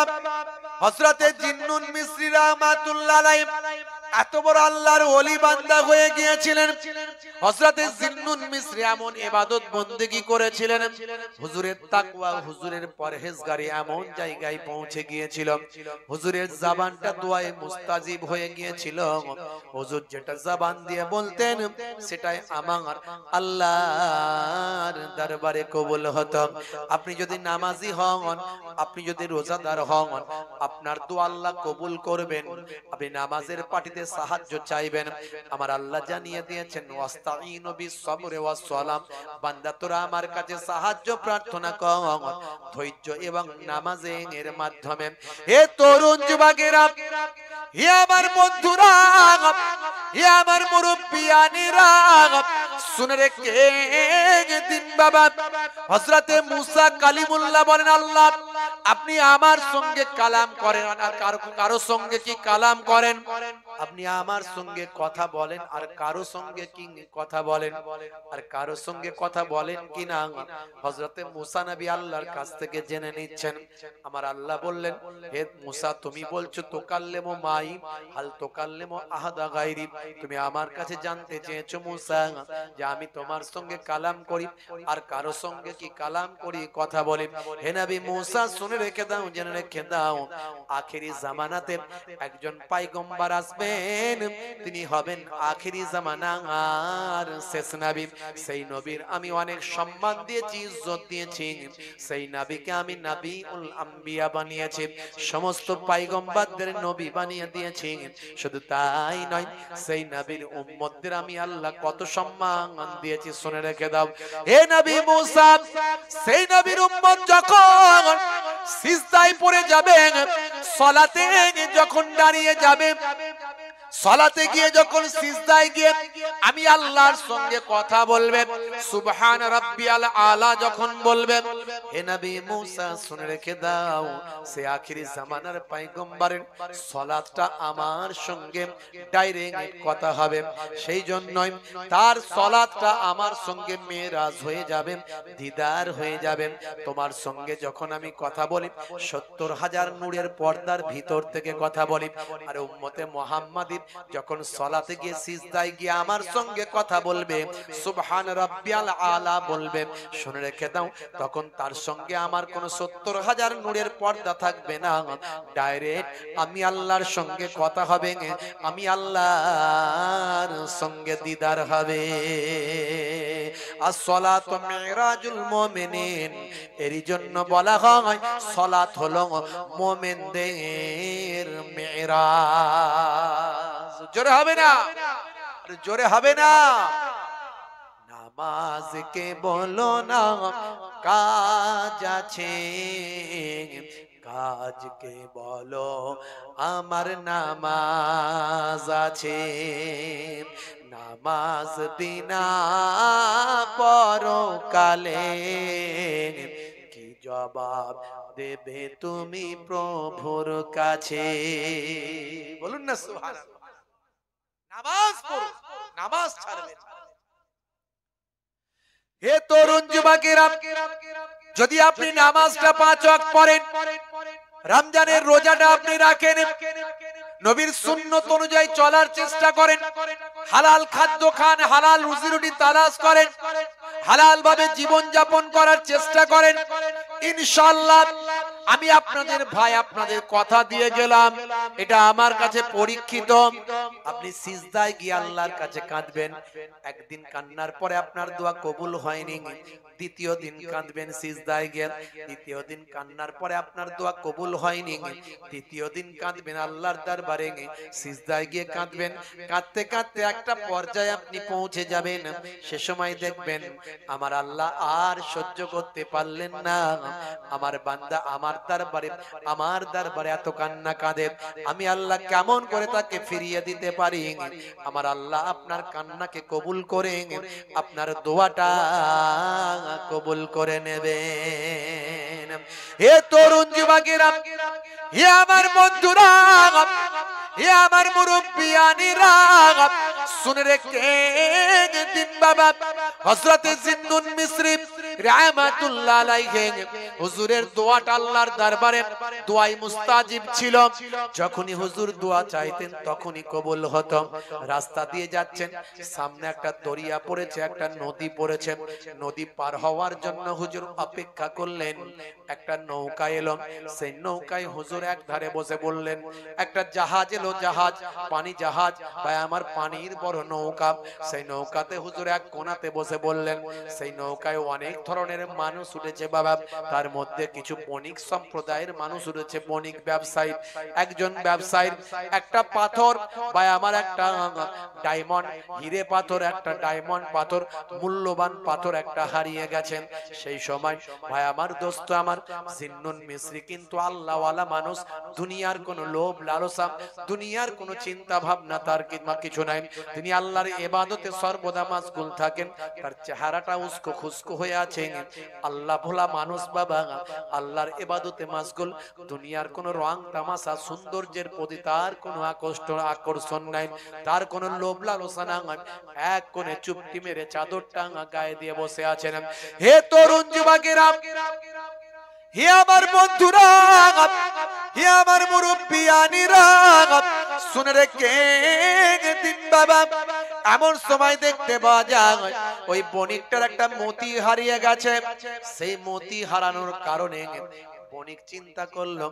হযরতে জিন্নুন মিসরি রাহমাতুল্লাহ আলাইহি এত বড় আল্লাহর ওলি বান্দা হয়ে গিয়েছিলেন। হযরতে জিন্নুন মিসরি এমন ইবাদত বন্দেগী করেছিলেন, হুজুরের তাকওয়া, হুজুরের পরহেজগারি এমন জায়গায় পৌঁছে গিয়েছিল, হুজুরের জবানটা দোয়ায়ে মুস্তাজিব হয়ে গিয়েছিল। হুজুর যেটা জবান দিয়ে বলতেন সেটাই আমার আল্লাহর দরবারে কবুল হতো। আপনি যদি নামাজি হন, আপনি যদি রোজাদার হন, আপনার দোয়া আল্লাহ কবুল করবেন। আপনি নামাজের পাটিতে সাহায্য চাইবেন, আমার আল্লাহ জানিয়ে দিয়েছেন ওয়াস্তাঈনু বিস-সাবরি ওয়াস-সালাম, বান্দা তোরা আমার কাছে সাহায্য প্রার্থনা কর ধৈর্য এবং নামাজের মাধ্যমে। হে তরুণ যুবকেরা, হে আমার বন্ধুরা, হে আমার মুরব্বিয়ানেরা, শুনে রেখে দিন বাবা। হযরতে মুসা কালিমুল্লাহ বলেন, আল্লাহ আপনি আমার সঙ্গে কালাম করেন আর কারো সঙ্গে কি কালাম করেন? আপনি আমার সঙ্গে কথা বলেন আর কারো সঙ্গে কি কথা বলেন? আর কারো সঙ্গে কথা বলেন কিনা হযরতে মুসা নবী আল্লাহর কাছ থেকে জেনে নিচ্ছেন। আমার আল্লাহ বললেন, হে মুসা তুমি বলছো তুকাল্লিমু মাই হাল তুকাল্লিমু আহাদা গায়রি, তুমি আমার কাছে জানতে চেয়েছো মুসা যে আমি তোমার সঙ্গে কালাম করি আর কারো সঙ্গে কি কালাম করি, কথা বলি। হে নবী মুসা শুনে রেখে দাও, জেনে রেখে দাও, আখেরি জামানাতে একজন পয়গম্বর আসবেন, তিনি হবেন আখেরি জামানার শেষ নবী। সেই নবীর আমি অনেক সম্মান দিয়েছি, ইজ্জত দিয়েছি, সেই নবীকে আমি নবীউল আম্বিয়া বানিয়েছি, সমস্ত পয়গম্বরদের নবী বানিয়ে দিয়েছি। শুধু তাই নয়, সেই নবীর উম্মতদের আমি আল্লাহ কত সম্মান দিয়েছি, শুনে রেখে দাও। হে নবী মুসা, সেই নবীর উম্মত যখন সিজদায় পড়ে যাবে, সালাতে যখন দাঁড়িয়ে যাবে, সালাতে গিয়ে যখন সিজদায় গিয়ে আমি আল্লাহর সঙ্গে কথা বলবে, সুবহান রাব্বিয়াল আলা যখন বলবে, হে নবী মুসা শুনে রেখে দাও, সে আখেরি জামানার পয়গম্বরের সালাতটা আমার সঙ্গে ডাইরেক্ট কথা হবে। সেই জন্যই তার সালাতটা আমার সঙ্গে মেরাজ হয়ে যাবে, দিদার হয়ে যাবে। তোমার সঙ্গে যখন আমি কথা বলি 70,000 নূরের পর্দার ভিতর থেকে কথা বলি, আর উম্মতে মুহাম্মাদী যখন সালাতে গিয়ে সিজদায় গিয়ে আমার সঙ্গে কথা বলবে, সুবহান রাব্বিয়াল আলা বলবে, শুনে রেখে দাও, তখন তার সঙ্গে আমার কোন 70,000 নূরের পর্দা থাকবে না, ডাইরেক্ট আমি আল্লাহর সঙ্গে কথা হবে, আমি আল্লাহর সঙ্গে দিদার হবে। as-salatu মিরাজুল মুমিনিন, এরই জন্য বলা হয় সালাত হলো মুমিনদের মিরাজ। জোরে হবে না? জোরে হবে না? নামাজকে বলো না কাজ আছে, কাজকে বলো আমার নামাজ আছে। নামাজ বিনা পরকালে কি জবাব দেবে তুমি প্রভুর কাছে? বলুন না সুবহানাল্লাহ। নামাজ পড়ো, নামাজ ছাড়বে না। হে তরুণ যুবকেরা, যদি আপনি নামাজটা 5 ওয়াক্ত পড়েন, রমজানের রোজাটা আপনি রাখেন, নবীর সুন্নত অনুযায়ী চলার চেষ্টা করেন, হালাল খাদ্য খান, হালাল রুজি রুটি তালাশ করেন, হালাল ভাবে জীবন যাপন করার চেষ্টা করেন, ইনশাআল্লাহ আমি আপনাদের ভাই আপনাদের কথা দিয়ে গেলাম, এটা আমার কাছে পরীক্ষিত। আপনি সিজদায় গিয়ে আল্লাহর কাছে কাঁদবেন, একদিন কান্নার পরে আপনার দোয়া কবুল হয়নি, দ্বিতীয় দিন কাঁদবেন সিজদায় গিয়ে, দ্বিতীয় দিন কান্নার পরে আপনার দোয়া কবুল হয়নি, তৃতীয় দিন কাঁদবেন আল্লাহর দরবারে, সিজদায় গিয়ে কাঁদবেন, কাঁদতে কাঁদতে একটা পর্যায়ে আপনি পৌঁছে যাবেন, সে সময় দেখবেন আমার আল্লাহ আর সহ্য করতে পারলেন না, আমার বান্দা আমার দরবারে এত কান্না কাঁদে, আমি আল্লাহ কেমন করে তাকে ফিরিয়ে দিতে পারি? আমার আল্লাহ আপনার কান্নাকে কবুল করে আপনার দোয়াটা কবুল করে নেবেন। হে তরুণ যুবকেরা, হে আমার বন্ধুরা, হে আমার মুরব্বিয়ানিরা, শুনে রেখে বাবা হযরত জিন্নুন মিসরি রাহমাতুল্লাহ আলাইহি হুজুরের দোয়াটা আল্লাহর দরবারে দোয়াই মুস্তাজিব ছিল, যখনই হুজুর দোয়া চাইতেন তখনই কবুল হতো। রাস্তা দিয়ে যাচ্ছেন, সামনে একটা দরিয়া পড়েছে, একটা নদী পড়েছে, নদী পার হওয়ার জন্য হুজুর অপেক্ষা করলেন, একটা নৌকা এলো, সেই নৌকায় হুজুর এক ধারে বসে বললেন, একটা জাহাজ এলো, জাহাজ পানি জাহাজ বা আমার পানির বড় নৌকা, সেই নৌকাতে হুজুর এক কোণাতে বসে বললেন, সেই নৌকায় অনেক ধরনের মানুষ উঠেছে বাবা, তার মধ্যে কিছু বণিক সম্প্রদায়ের মানুষ উঠেছে, বণিক ব্যবসায়ী। একজন ব্যবসায়ীর একটা পাথর বা আমার একটা ডায়মন্ড, হিরে পাথর, একটা ডায়মন্ড পাথর, মূল্যবান পাথর একটা হারিয়ে গেছেন। সেই সময় ভাই আমার দোস্ত আমার জিন্নুন মিসরি কিন্তু আল্লাহওয়ালা মানুষ, দুনিয়ার কোনো লোভ লালসা, দুনিয়ার কোনো চিন্তা ভাবনা তার কিছু নাই, তিনি আল্লাহর ইবাদতে সর্বদা মাশগুল থাকেন, তার চেহারাটা উস্কো খুস্কো হয়ে আছে, আল্লাহ ভোলা মানুষ বাবা, আল্লাহর ইবাদতে মাশগুল, দুনিয়ার কোনো রং তামাশা সৌন্দর্যের প্রতি তার কোনো আকর্ষণ নাই, তার কোনো লোভ লালসা নাই, এক কোণে চুপটি মেরে চাদরটা গায়ে দিয়ে বসে আছেন। হে তরুণ যুবকেরা, হে আমার বন্ধুরা, হে আমার মুরব্বিয়ানিরা, শুনে রেখে দিন বাবা, এমন সময় দেখতে পাওয়া যায় ওই বণিকটার একটা মতি হারিয়ে গেছে, সেই মতি হারানোর কারণে বণিক চিন্তা করলো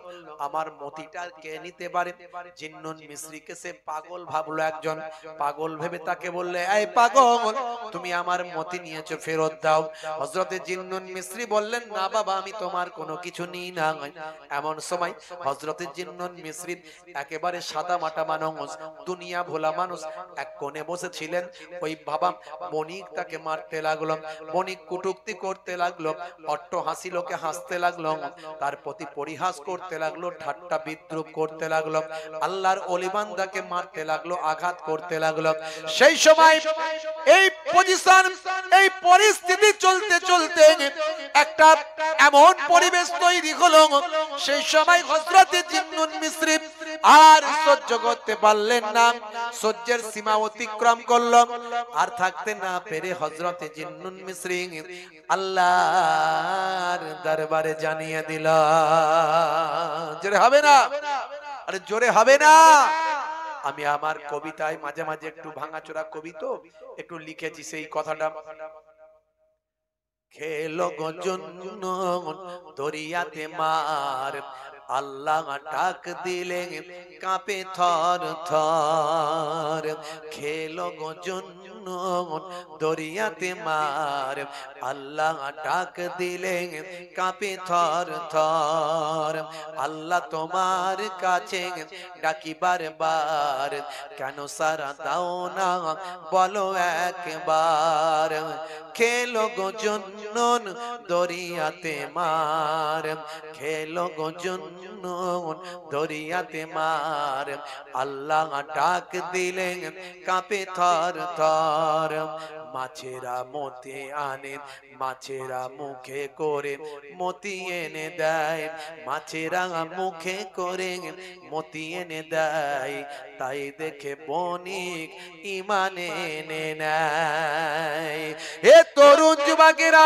আমার মতিটা কে নিতে পারে। জিন্নুন মিসরিকে সে পাগল ভাবলো, একজন পাগল ভেবে তাকে বললে, এই পাগল, তুমি আমার মতি নিয়েছো, ফেরত দাও। হযরতে জিন্নুন মিসরি বললেন, না বাবা, আমি তোমার কোনো কিছু নিই না। এমন সময় হযরতে জিন্নুন মিসরি একেবারে সাদা মাটা মানুষ, দুনিয়া ভোলা মানুষ, এক কোণে বসেছিলেন। ওই বাবা বণিক তাকে মারতে লাগলো, বণিক কটূক্তি করতে লাগলো, অট্ট হাসি লোকে হাসতে লাগলো, তার প্রতি পরিহাস করতে লাগলো, ঠাট্টা বিদ্রুপ করতে লাগলো, আল্লাহর ওলি বান্দাকে মারতে লাগলো, আঘাত করতে লাগলো। সেই সময় এই পজিশন, এই পরিস্থিতি চলতে চলতে একটা এমন পরিবেশ তৈরি হলো, সেই সময় হযরতে জিন্নুন মিসরি আর সহ্য করতে পারলেন না, সহ্যের সীমা অতিক্রম করল, আর থাকতে না পেরে হযরতে জিন্নুন মিসরি আল্লাহর দরবারে জানিয়ে দিল। জোরে হবে না? আরে জোরে হবে না? আমি আমার কবিতায় মাঝে মাঝে একটু ভাঙাচোরা কবি তো একটু লিখেছি সেই কথাটা। খেলো গো জুন্নুন দরিয়াতে মার, আল্লাহ ডাক দিলে কাঁপে থর থর। খেলো গো জুন্নুন দরিয়াতে মার, আল্লাহ ডাক দিলে কাঁপে থর থর। আল্লাহ তোমার কাছে ডাকি বারবার, কেন সারা দাও না বলো একবার। খেলো গো জুন্নুন দরিয়াতে মার, খেলো গো জুন্নুন দরিয়াতে মার। আল্লাহ ডাক দিলেন কাঁপে থর থর, মাছেরা মতি আনে, মাছেরা মুখে করে মতি এনে দেয়, মাছেরা মুখে করে মতি এনে দেয়। তাই দেখে বণিক ইমানে এনে নেয়। হে তরুণ যুবকেরা,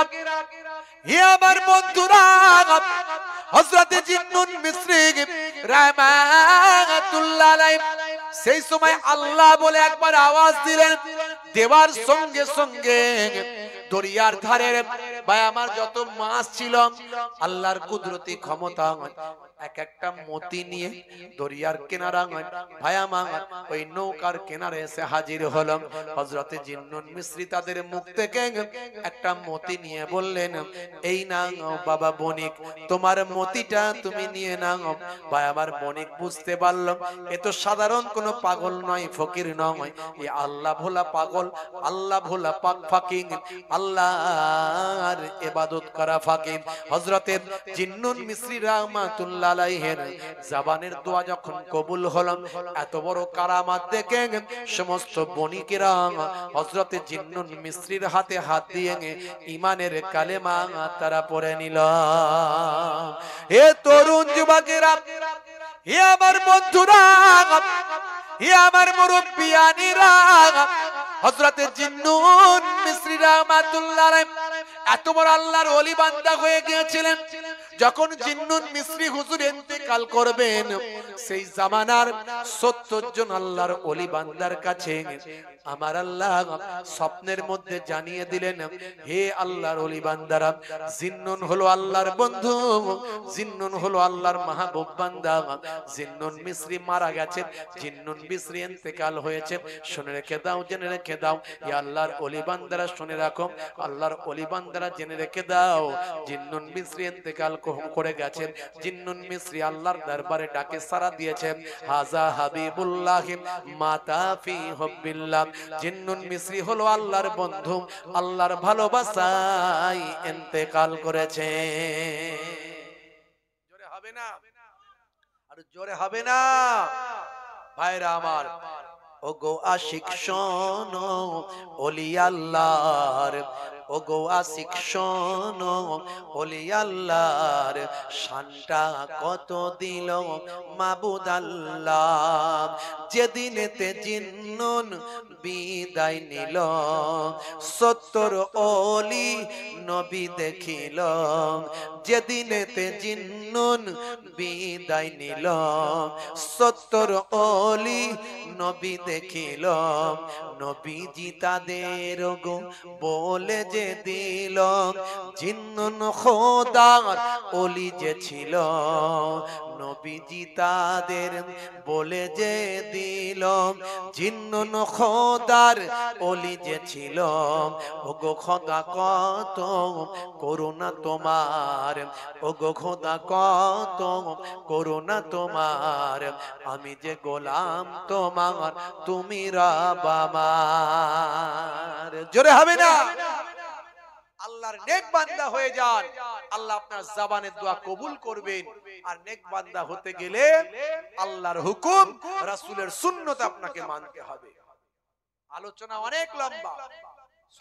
হে আমার বন্ধুরা, হযরতে জিন্নুন মিসরি রাহমাতুল্লাহ আলাইহি সেই সময় আল্লাহ বলে একবার আওয়াজ দিলেন, দেওয়ার সঙ্গে সঙ্গে দরিয়ার ধারে ভাই আমার যত মাছ ছিল, আল্লাহর কুদরতি ক্ষমতা এক একটা মতি নিয়ে দরিয়ার কিনারা ভাই আমার ওই নৌকার কিনারে এসে হাজির হলাম। হযরতে জিন্নুন মিসরি তাদের মুখ থেকে একটা মতি নিয়ে বললেন, এই নাও বাবা বণিক, তোমার মতিটা তুমি নিয়ে নাও। ভাই আমার বণিক বুঝতে পারলাম এ তো সাধারণ কোনো পাগল নয়, ফকির নয়, এ আল্লাহ ভোলা পাগল, আল্লাহ ভোলা পাক ফাকির, আল্লাহর ইবাদত করা ফাকির। হযরতে জিন্নুন মিসরি রাহমাতুল্লাহ আলাইহির জবানের দোয়া যখন কবুল হলো, এত বড় কারামাত দেখে সমস্ত বণিকেরা হযরতে জিন্নুন মিসরির হাতে হাত দিয়ে ঈমানের কালেমা তারা পড়ে নিল। হে তরুণ যুবকেরা, হে আমার বন্ধুরা, হে আমার মুরব্বিয়ানিরা, হযরতে জিন্নুন মিসরি রাহমাতুল্লাহ আলাইহি এত বড় আল্লাহর ওলি বান্দা হয়ে গিয়েছিলেন। যখন জিন্নুন মিসরি হুজুর ইন্তেকাল করবেন, সেই জামানার 70 জন আল্লাহর ওলি বান্দার কাছে আমার আল্লাহ স্বপ্নের মধ্যে জানিয়ে দিলেন, হে আল্লাহর ওলি বান্দারা, জিন্নুন হলো আল্লাহর বন্ধু, জিন্নুন হলো আল্লাহর মাহবুব বান্দা, জিন্নুন মিসরি মারা গেছে, জিন্নুন মিসরি ইন্তেকাল হয়েছে। শুনে রেখে দাও, জেনে রেখে দাও, হে আল্লাহর ওলি বান্দারা শুনে রাখো, আল্লাহর ওলি বান্দারা জেনে রেখে দাও, জিন্নুন মিসরি ইন্তেকাল করে গেছেন। জিন্নুন মিসরি আল্লাহর দরবারে ডাকে সাড়া দিয়েছে, হাজা হাবিবুল্লাহ মাতা ফি হুব্বিল্লাহ। জিন্নুন মিসরি হলো আল্লাহর বন্ধু, আল্লাহর ভালোবাসায় ইন্তেকাল করেছে। জোরে হবে না, আর জোরে হবে না ভাইরা আমার। ও গো আশিক শোনো ওলি আল্লাহর, ও গো আশিক শোনো ওলি আল্লাহর, শানটা কত দিল মাবুদ আল্লাহ। যেদিনেতে জিন্নুন বিদায় নিল, 70 ওলি নবী দেখিল। যেদিনেতে জিন্নুন বিদায় নিল, 70 ওলি নবী দেখিল। নবীজি তাদের গো বলে যে দিল, জিন্নুন খোদার ওলি যে ছিল। নবীজি তাদের বলে যে দিল, জিন্নুন খোদার ওলি যে ছিল। ওগো খোদা কত করুণা তোমার, ওগো খোদা কত করুণা তোমার, আমি যে গোলাম তোমার, তুমি রব আমার। জোরে হবে না? আল্লাহর নেক বান্দা হয়ে যান, আল্লাহ আপনার জবানের দোয়া কবুল করবেন। আর নেক বান্দা হতে গেলে আল্লাহর হুকুম, রাসূলের সুন্নাত আপনাকে মানতে হবে। আলোচনা অনেক লম্বা,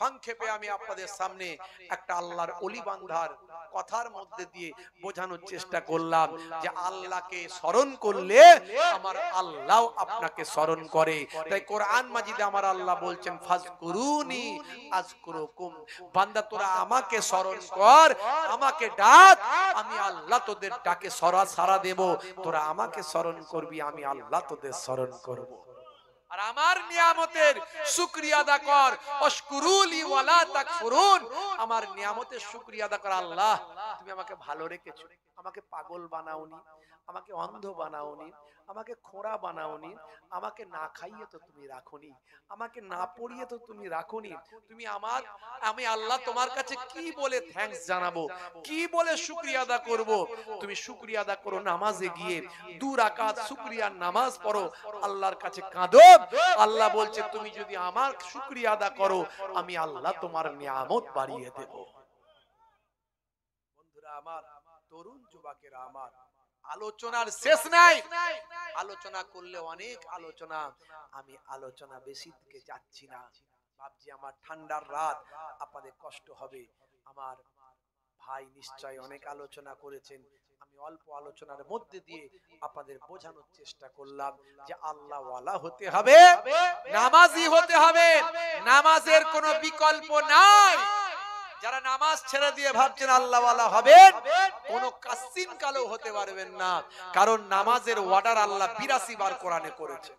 সংক্ষেপে আমি আপনাদের সামনে একটা আল্লাহর ওলি বান্দার কথার মধ্যে দিয়ে বোঝানোর চেষ্টা করলাম যে আল্লাহকে স্মরণ করলে আমার আল্লাহ আপনাকে স্মরণ করে। তাই কোরআন মাজিদে আমার আল্লাহ বলছেন, ফাজকুরুনি আযকুরুকুম, বান্দা তোরা আমাকে স্মরণ কর, আমাকে ডাক, আমি আল্লাহ তোদের ডাকে সাড়া দেব। তোরা আমাকে স্মরণ করবি, আমি আল্লাহ তোদের স্মরণ করব। আর আমার নিয়ামতের শুকরিয়া আদা কর, আশকুরুলি ওয়ালা তাকফুরুন, আমার নিয়ামতের শুকরিয়া আদা কর। আল্লাহ তুমি আমাকে ভালো রেখেছো, আমাকে পাগল বানাওনি, আমাকে অন্ধ বানাওনি, আমাকে খোঁড়া বানাওনি, আমাকে না খাইয়ে তো তুমি রাখোনি, আমাকে না পড়িয়ে তো তুমি রাখোনি। তুমি আমি আল্লাহ তোমার কাছে কি বলে থ্যাঙ্কস জানাবো, কি বলে শুকরিয়া আদা করব? তুমি শুকরিয়া আদা করো নামাজে গিয়ে, 2 রাকাত শুকরিয়ার নামাজ পড়ো, আল্লাহর কাছে কাঁদো। আল্লাহ বলছে তুমি যদি আমার শুকরিয়া আদা করো, আমি আল্লাহ তোমার নিয়ামত বাড়িয়ে দেব। বন্ধুরা আমার, তরুণ যুবকেরা আমার, আলোচনার শেষ নাই, আলোচনা করলে অনেক আলোচনা। আমি আলোচনা বেশি দিকে যাচ্ছি না, ভাবছি আমার ঠান্ডার রাত, আপনাদের কষ্ট হবে। আমার ভাই নিশ্চয় অনেক আলোচনা করেছেন, আমি অল্প আলোচনার মধ্যে দিয়ে আপনাদের বোঝানোর চেষ্টা করলাম যে আল্লাহ ওয়ালা হতে হবে, নামাজি হতে হবে, নামাজের কোনো বিকল্প নাই। যারা নামাজ ছেড়ে দিয়ে ভাবছেন আল্লাহ ওয়ালা হবেন, কোনো কাসিন কালো হতে পারবেন না, কারণ নামাজের অর্ডার আল্লাহ 82 বার কোরআনে করেছে।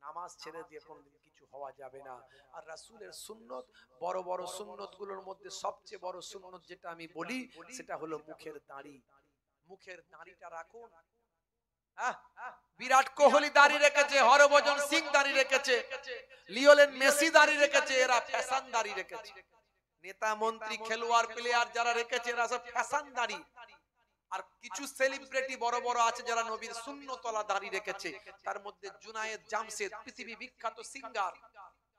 নামাজ ছেড়ে দিয়ে কোনদিন কিছু হওয়া যাবে না। আর রাসূলের সুন্নত, বড় বড় সুন্নত গুলোর মধ্যে সবচেয়ে বড় সুন্নত যেটা আমি বলি সেটা হলো মুখের দাড়ি। মুখের দাড়িটা রাখুন। বিরাট কোহলি দাড়ি রেখেছে, হরভজন সিং দাড়ি রেখেছে, লিওনেল মেসি দাড়ি রেখেছে, এরা ফ্যাশন দাড়ি রেখেছে। নেতা মন্ত্রী খেলোয়াড় প্লেয়ার যারা রেখেছে এরা সব ফ্যাশন দাড়ি। আর কিছু সেলিব্রিটি বড় বড় আছে যারা নবীর সুন্নতওয়ালা দাড়ি রেখেছে। তার মধ্যে জুনায়েদ জামশেদ, পৃথিবী বিখ্যাত সিঙ্গার।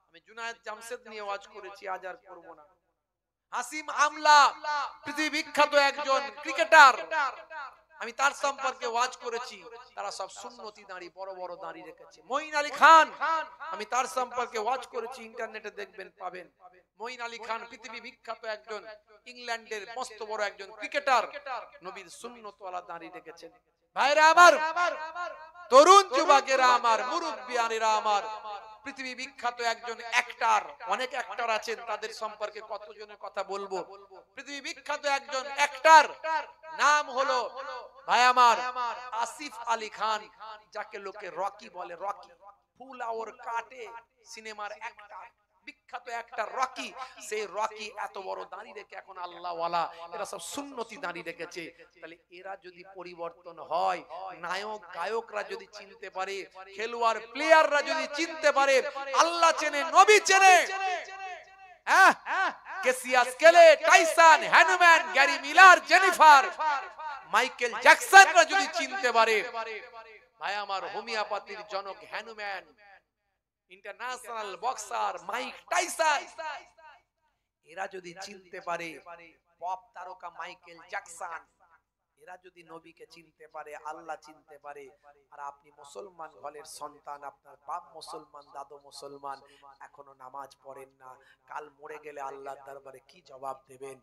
আমি জুনায়েদ জামশেদ নিয়ে ওয়াজ করেছি, আজ আর করব না। হাসিম আমলা, পৃথিবী বিখ্যাত একজন ক্রিকেটার, আমি তার সম্পর্কে ওয়াজ করেছি। তারা সব সুন্নতি দাড়ি, বড় বড় দাড়ি রেখেছে। মঈন আলী খান, আমি তার সম্পর্কে ওয়াজ করেছি, ইন্টারনেটে দেখবেন, পাবেন। মঈন আলী খান পৃথিবী বিখ্যাত একজন ইংল্যান্ডের মস্ত বড় একজন ক্রিকেটার, নবীর সুন্নতওয়ালা দাড়ি রেখেছেন। ভাইরা আমার, তরুণ যুবকেরা আমার, মুরব্বিয়ানেরা আমার, পৃথিবী বিখ্যাত একজন অ্যাক্টর, অনেক অ্যাক্টর আছেন, তাদের সম্পর্কে কতজনের কথা বলবো। পৃথিবী বিখ্যাত একজন অ্যাক্টর, নাম হলো ভাই আমার আসিফ আলী খান, যাকে লোকে রকি বলে। রকি, ফুল আওয়ার কাটে সিনেমার অ্যাক্টর, বিখ্যাত একটা রকি। সেই রকি এত বড় দাঁড়িয়ে রেখে এখন আল্লাহ ওয়ালা, এরা সব সুন্নতি দাঁড়িয়ে রেখেছে। তাহলে এরা যদি পরিবর্তন হয়, নায়ক গায়করা যদি চিনতে পারে, খেলোয়াড় প্লেয়াররা যদি চিনতে পারে, আল্লাহ চেনে, নবী চেনে, Cassius Clay, Tyson, Hahnemann, Gary Miller, Jennifer, Michael জ্যাকসনরা যদি চিনতে পারে, ভাই আমার হোমিওপ্যাথির জনক Hahnemann, international boxer Mike Tyson, এরা যদি চিনতে পারে, পপ তারকা মাইকেল জ্যাকসন, এরা যদি নবীকে চিনতে পারে, আল্লাহ চিনতে পারে, আর আপনি মুসলমান ঘরের সন্তান, আপনার বাপ মুসলমান, দাদু মুসলমান, এখনো নামাজ পড়েন না, কাল মরে গেলে আল্লাহর দরবারে কি জবাব দেবেন?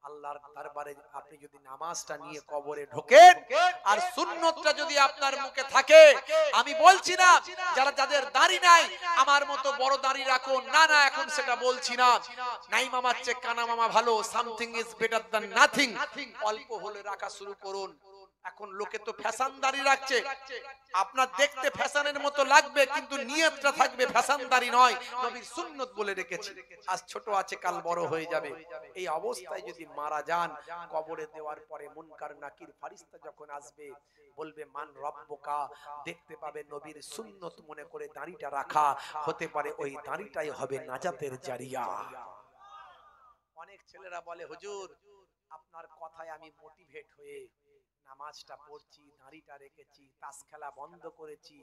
আল্লাহর দরবারে আপনি যদি নামাজটা নিয়ে কবরে ঢোকেন আর সুন্নতটা যদি আপনার মুখে থাকে, আমি বলছি না যারা যাদের দাড়ি নাই আমার মতো বড় দাড়ি রাখুন, না না, এখন সেটা বলছি না। নাই মামার চেয়ে কানা মামা ভালো, something is better than nothing. অল্প হলে রাখা শুরু করুন। এখন লোকে তো ফ্যাশন দাড়ি রাখছে, আপনার দেখতে ফ্যাশনের মতো লাগবে, কিন্তু নিয়তটা থাকবে ফ্যাশন দাড়ি নয়, নবীর সুন্নত বলে রেখেছে। আজ ছোট আছে, কাল বড় হয়ে যাবে। এই অবস্থায় যদি মারা যান, কবরে দেওয়ার পরে মুনকার নাকির ফেরেশতা যখন আসবে, বলবে মান রব্বুকা, দেখতে পাবে নবীর সুন্নত মনে করে দাড়িটা রাখা, হতে পারে ওই দাড়িটাই হবে নাজাতের জারিয়া। অনেক ছেলেরা বলে হুজুর আপনার কথায় আমি মোটিভেট হয়ে নামাজটা পড়ছি, দাড়িটা রেখেছি, তাস খেলা বন্ধ করেছি,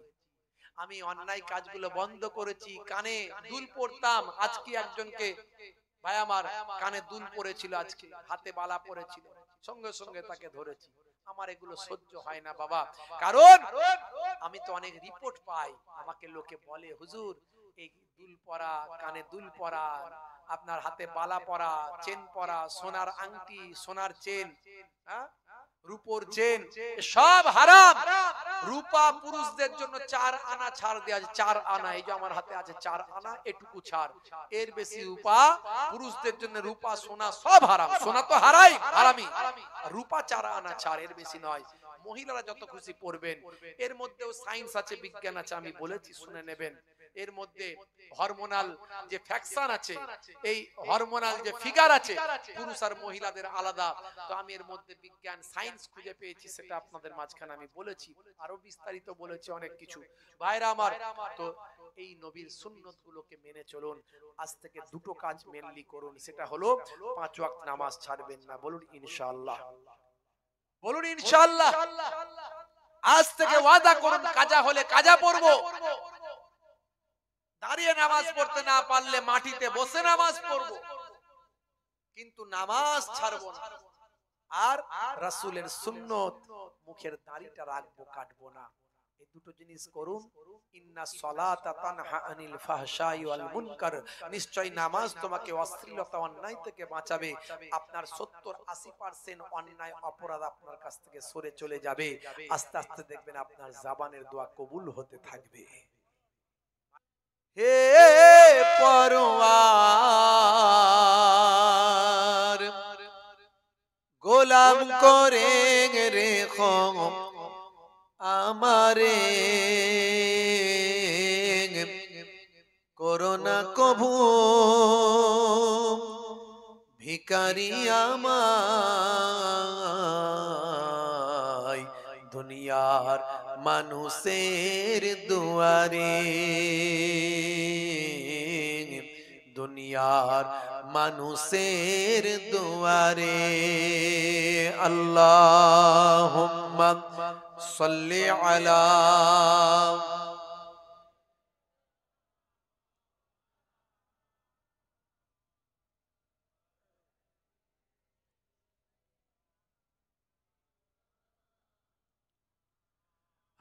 আমি অন্যায় কাজগুলো বন্ধ করেছি, কানে দুল পড়তাম, আজকে একজনকে ভাই আমার কানে দুল পড়েছিল, আজকে হাতে বালা পড়েছিল, সঙ্গে সঙ্গে তাকে ধরেছি। আমার এগুলো সহ্য হয় না বাবা, কারণ আমি তো অনেক রিপোর্ট পাই, আমাকে লোকে বলে হুজুর এই দুল পরা, কানে দুল পরা, আপনার হাতে বালা পরা, চেন পরা, সোনার আংটি, সোনার চেন, রূপোর চেন, সব হারাম। রূপা পুরুষদের জন্য 4 আনা ছাড় দেওয়া আছে, 4 আনা, এই যে আমার হাতে আছে 4 আনা, এটুকু ছাড়, এর বেশি রূপা পুরুষদের জন্য, রূপা সোনা সব হারাম। সোনা তো হারাই, হারামি, রূপা 4 আনা ছাড়, এর বেশি নয়। মহিলারা যত খুশি পড়বেন, এর মধ্যেও সায়েন্স আছে, বিজ্ঞান আছে, আমি বলেছি শুনে নেবেন। এর মধ্যে হরমোনাল যে ফ্যাকশন আছে, এই হরমোনাল যে ফিগার আছে পুরুষ আর মহিলাদের আলাদা। তো আমি এর মধ্যে বিজ্ঞান সায়েন্স খুঁজে পেয়েছি, সেটা আপনাদের মাঝখানে আমি বলেছি, আরো বিস্তারিত বলেছি অনেক কিছু। ভাইরা আমার, তো এই নবীর সুন্নত গুলোকে মেনে চলুন। আজ থেকে দুটো কাজ মেনলি করুন, সেটা হলো 5 ওয়াক্ত নামাজ ছাড়বেন না। বলুন ইনশাআল্লাহ, বলুন ইনশাআল্লাহ। আজ থেকে ওয়াদা করুন, কাজা হলে কাজা পড়বো, দাঁড়িয়ে নামাজ পড়তে না পারলে মাটিতে বসে নামাজ পড়বো, কিন্তু নামাজ ছাড়বো না। আর রাসূলের সুন্নত, মুখের দাড়িটা রাখবো, কাটবো না। এই দুটো জিনিস করুন। ইন্না সলাতা তানহা আনিল ফাহশাই ওয়াল মুনকার, নিশ্চয় নামাজ তোমাকে অশ্লীলতা অন্যায় থেকে বাঁচাবে। আপনার 70-80% অন্যায় অপরাধ আপনার কাছ থেকে সরে চলে যাবে। আস্তে আস্তে দেখবেন আপনার জবানের দোয়া কবুল হতে থাকবে। হে পরওয়ার, গোলাম করে রেখো আমারে, করোনা কভু ভিখারি আমায়, দুনিয়ার মানুষের দুয়ারে, দুনিয়ার মানুষের দুয়ারে। আল্লাহুম্মা সাল্লি আলা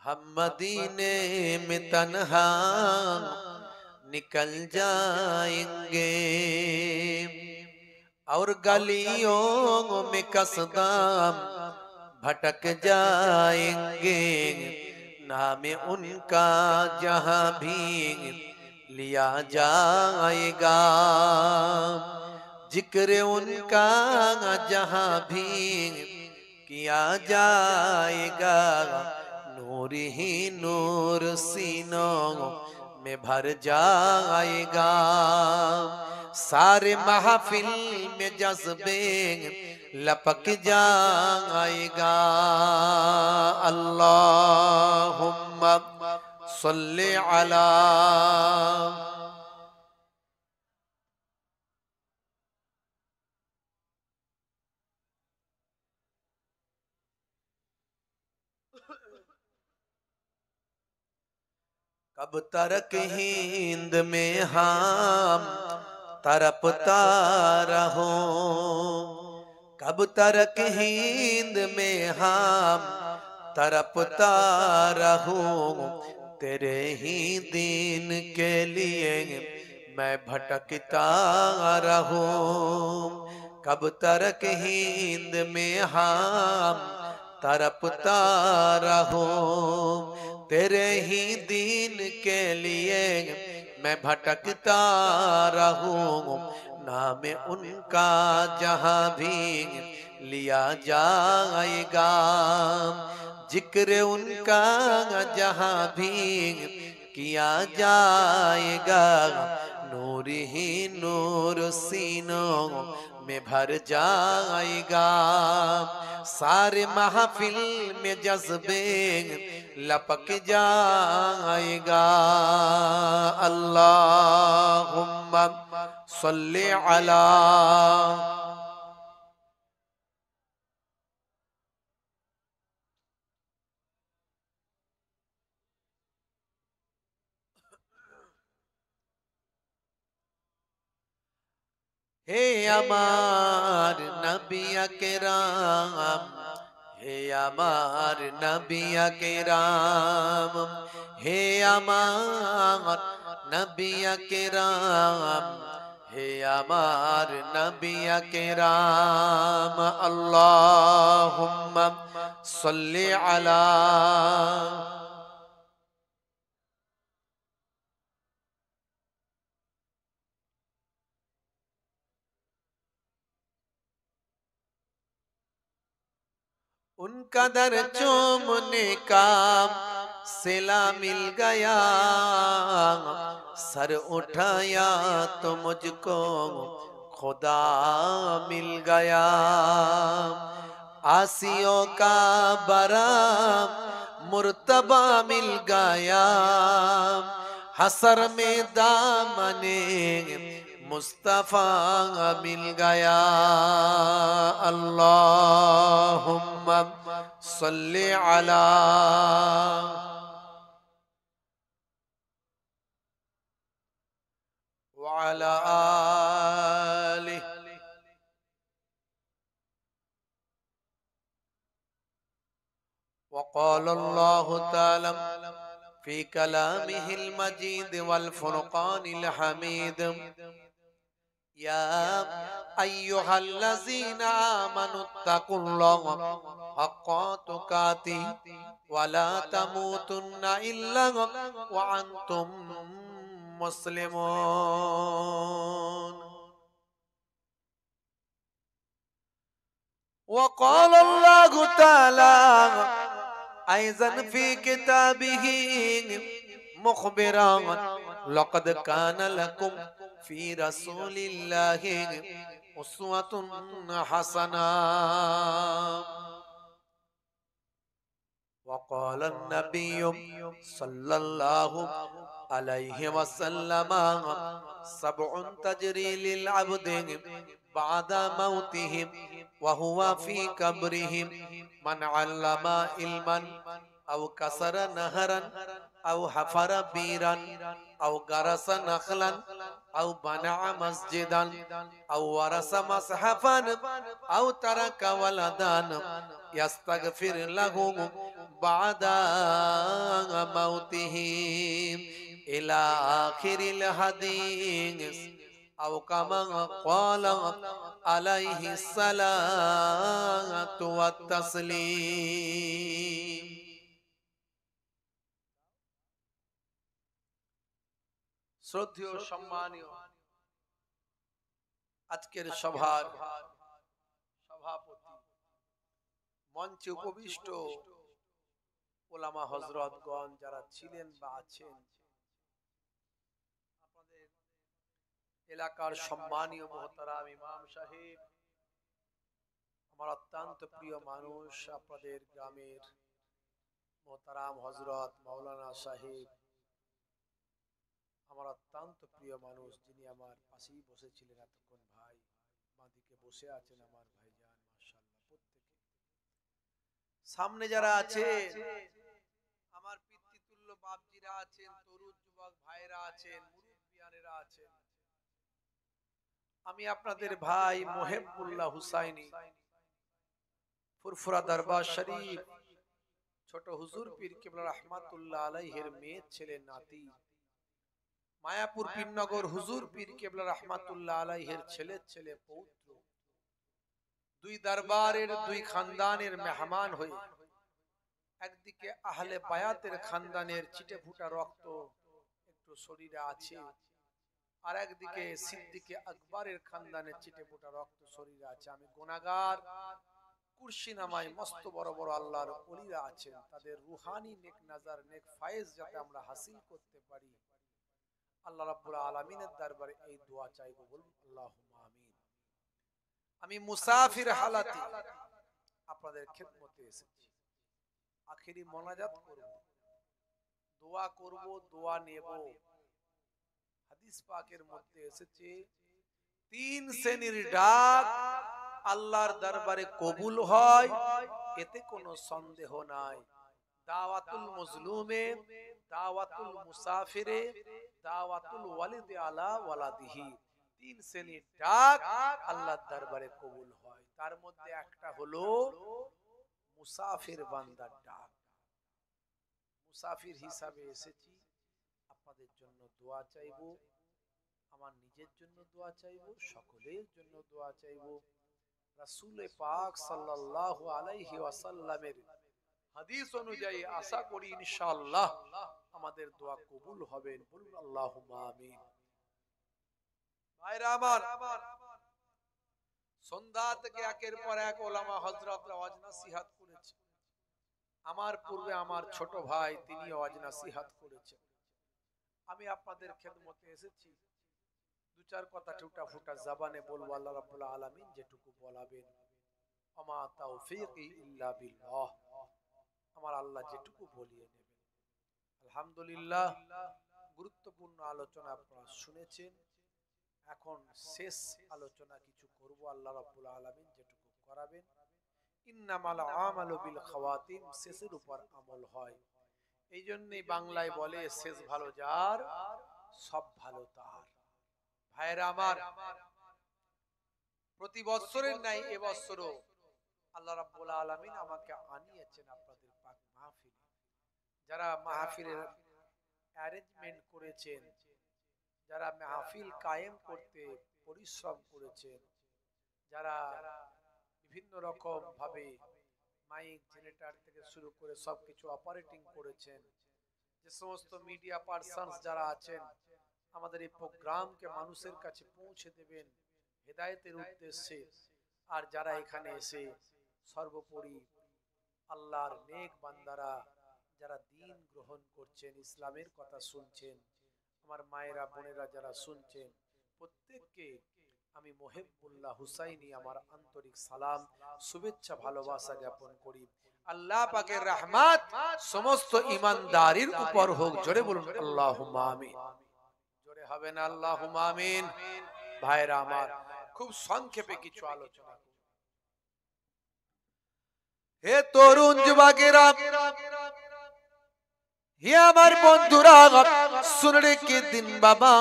हम मदीने में तन्हा निकल जाएंगे और गलियों में कसदम भटक जाएंगे, नाम उनका जहां भी लिया जाएगा, जिक्र उनका जहां भी किया जाएगा, नूर ही नूर सीनों में भर जाएगा, सारे महफिल में जज्बे लपक जाएगा। अल्लाहुम्मा सल्ली अला कब तक हिंद में हम तरपता रहो, कब तक हिंद में हम तरपता रहूं, तेरे ही दीन के लिए मैं भटकता रहूं, कब तक हिंद में हम तरपता रहूं, तेरे ही दीन के लिए मैं भटकता रहूं, नाम उनका जहां भी लिया जाएगा, जिक्र उनका जहां भी किया जाएगा, नूर ही नूर सीनों में भर जाएगा, सारे महफिल में जज्बे लपक जाएगा। अल्लाहुम्मा सल्ली अला हे अमार नबी केराम, हे अमार नबी केराम, हे अमार नबी केराम, हे अमार नबी केराम। अल्लाहुम्मा सल्ली अला उनका दर चूमने का सिला मिल गया, सर उठाया तो मुझको खुदा मिल गया। आसियों का बरा मुर्तबा मिल गया, हसर में दामने मुस्तफा मिल गया। अल्लाहुम्मा सल्ली अला व अला आलिहि। وقال الله تعالى في كلامه المجيد والفرقان الحميد: يا أيها الذين آمنوا اتقوا الله حق تقاته ولا تموتن إلا وأنتم مسلمون. وقال الله تعالى أيضا في كتابه مخبرا: لقد كان لكم في رسول الله أسوة حسنة. وقال النبي صلى الله عليه وسلم: سبع تجري للعبد بعد موتهم وهو في قبرهم: من علم علما أو كسر نهرا أو حفر بيرا أو غرس نخلا أو بنى مسجدا أو ورث مصحفا أو ترك ولدا يستغفر له بعد موته إلى آخر الحديث، أو كما قال عليه الصلاة والتسليم. শ্রদ্ধেয় সম্মানীয় আজকের সভার সভাপতি, মঞ্চে উপবিষ্ট ওলামা হযরতগণ যারা ছিলেন বা আছেন, আপনাদের এলাকার সম্মানীয় মুহতারাম ইমাম সাহেব, আমার অত্যন্ত প্রিয় মানুষ আপনাদের গ্রামের মুহতারাম হযরত মাওলানা সাহেব, আমার অত্যন্ত প্রিয় মানুষ যিনি আমার পাশেই বসেছিলেন এতক্ষণ, ভাই বাঁদিকে বসে আছেন আমার ভাইজান, মাশাআল্লাহ প্রত্যেকে। সামনে যারা আছে আমার পিতৃতুল্য বাপজিরা আছেন, তরুণ যুবক ভাইরা আছেন, মুরব্বিয়ানেরা আছেন। আমি আপনাদের ভাই মোহেবুল্লাহ হুসাইনি, ফুরফুরা দরবার শরীফ ছোট হুজুর পীর কিবলা রাহমাতুল্লাহ আলাইহির মেয়ে ছেলে নাতি, মায়াপুর পীরনগর হুজুর পীর কিবলা রাহমাতুল্লাহ আলাইহির ছেলে ছেলে পৌত্র, দুই দরবারের দুই খানদানের মেহমান হয়ে একদিকে আহলে বায়াতের খানদানের চিটে ফুটা রক্ত একটু শরীরে আছে, আর একদিকে সিদ্দিকে আকবরের খানদানের চিটে ফুটা রক্ত শরীরে আছে। আমি গুনাহগার, কুরসি নামায় মস্ত বড় বড় আল্লাহর ওলিরা আছেন, তাদের রুহানি নেক নাজার নেক ফায়েজ যাতে আমরা হাসিল করতে পারি, আল্লাহ রাব্বুল আলামিনের দরবারে এই দোয়া চাইবো, বলুন আল্লাহুম্মা আমিন। আমি মুসাফির হালাতে আপনাদের খেদমতে এসেছি, আখেরি মোনাজাত করব, দোয়া করব, দোয়া নেব। হাদিস পাকের মধ্যে এসেছে তিন শ্রেণীর ডাক আল্লাহর দরবারে কবুল হয়, এতে কোনো সন্দেহ নাই। দাওয়াতুল মজলুমে, দাওয়াতুল মুসাফিরে, দাওয়াতুল ওয়ালিদে আলা ওয়ালাদিহি, তিন শ্রেণীর ডাক আল্লাহর দরবারে কবুল হয়। তার মধ্যে একটা হলো মুসাফির বান্দার ডাক। মুসাফির হিসাবে এসেছি, আপনাদের জন্য দোয়া চাইবো, আমার নিজের জন্য দোয়া চাইবো, সকলের জন্য দোয়া চাইবো। রাসূল পাক সাল্লাল্লাহু আলাইহি ওয়াসাল্লামের হাদিস অনুযায়ী আশা করি ইনশাআল্লাহ আমাদের দোয়া কবুল হবে, বলুন আল্লাহুম্মা আমিন। ভাইরা আমার, সন্ধ্যা থেকে একের পর এক ওলামা হযরতরা ওয়াজ নসিহত করেছে, আমার পূর্বে আমার ছোট ভাই তিনি ওয়াজ নসিহত করেছেন। আমি আপনাদের খেদমতে এসেছি, দু চার কথা টুটা ফুটা জবানে বলবো, আল্লাহ রাব্বুল আলামিন যেটুকু বলাবেন, আমা তাওফীকি ইল্লা বিল্লাহ, আমার আল্লাহ যেটুকু বলিয়ে নেবেন। আলহামদুলিল্লাহ, গুরুত্বপূর্ণ আলোচনা আপনারা শুনেছেন। এখন শেষ আলোচনা কিছু করব, আল্লাহ রাব্বুল আলামিন যেটুকু করাবেন। ইন্নামাল আমালু বিল খাওয়াতিম, শেষের উপর আমল হয়। এই জন্যই বাংলায় বলে শেষ ভালো যার সব ভালো তার। ভাইরা আমার, প্রতি বছরের নাই এবছরও আল্লাহ রাব্বুল আলামিন আমাকে আনিয়েছেন আপনাদের পাক মাহফিলে। যারা মাহফিলের অ্যারেঞ্জমেন্ট করেছেন, যারা মাহফিল কায়েম করতে পরিশ্রম করেছেন, যারা বিভিন্ন রকম ভাবে মাইক জেনারেটর থেকে শুরু করে সবকিছু অপারেটিং করেছেন, যে সমস্ত মিডিয়া পার্সনস যারা আছেন আমাদের এই প্রোগ্রামকে মানুষের কাছে পৌঁছে দেবেন হেদায়েতের উদ্দেশ্যে, আর যারা এখানে এসে সর্বোপরি আল্লাহর নেক বান্দারা যারা দ্বীন গ্রহণ করছেন, ইসলামের কথা শুনছেন, আমার মায়েরা বোনেরা যারা শুনছেন, প্রত্যেককে আমি মুহিব্বুল্লাহ হুসাইনি আমার আন্তরিক সালাম, শুভেচ্ছা, ভালোবাসা জ্ঞাপন করি। আল্লাহ পাকের রহমত সমস্ত ঈমানদারির উপর হোক। জোরে বলুন আল্লাহুম্মা আমিন। জোরে হবে না আল্লাহুম্মা আমিন। ভাইরা আমার, খুব সংক্ষেপে কিছু আলোচনা। হে তরুণ যুবকেরা, হে আমার বন্ধুরা, শুনে রেখে দিন বাবা,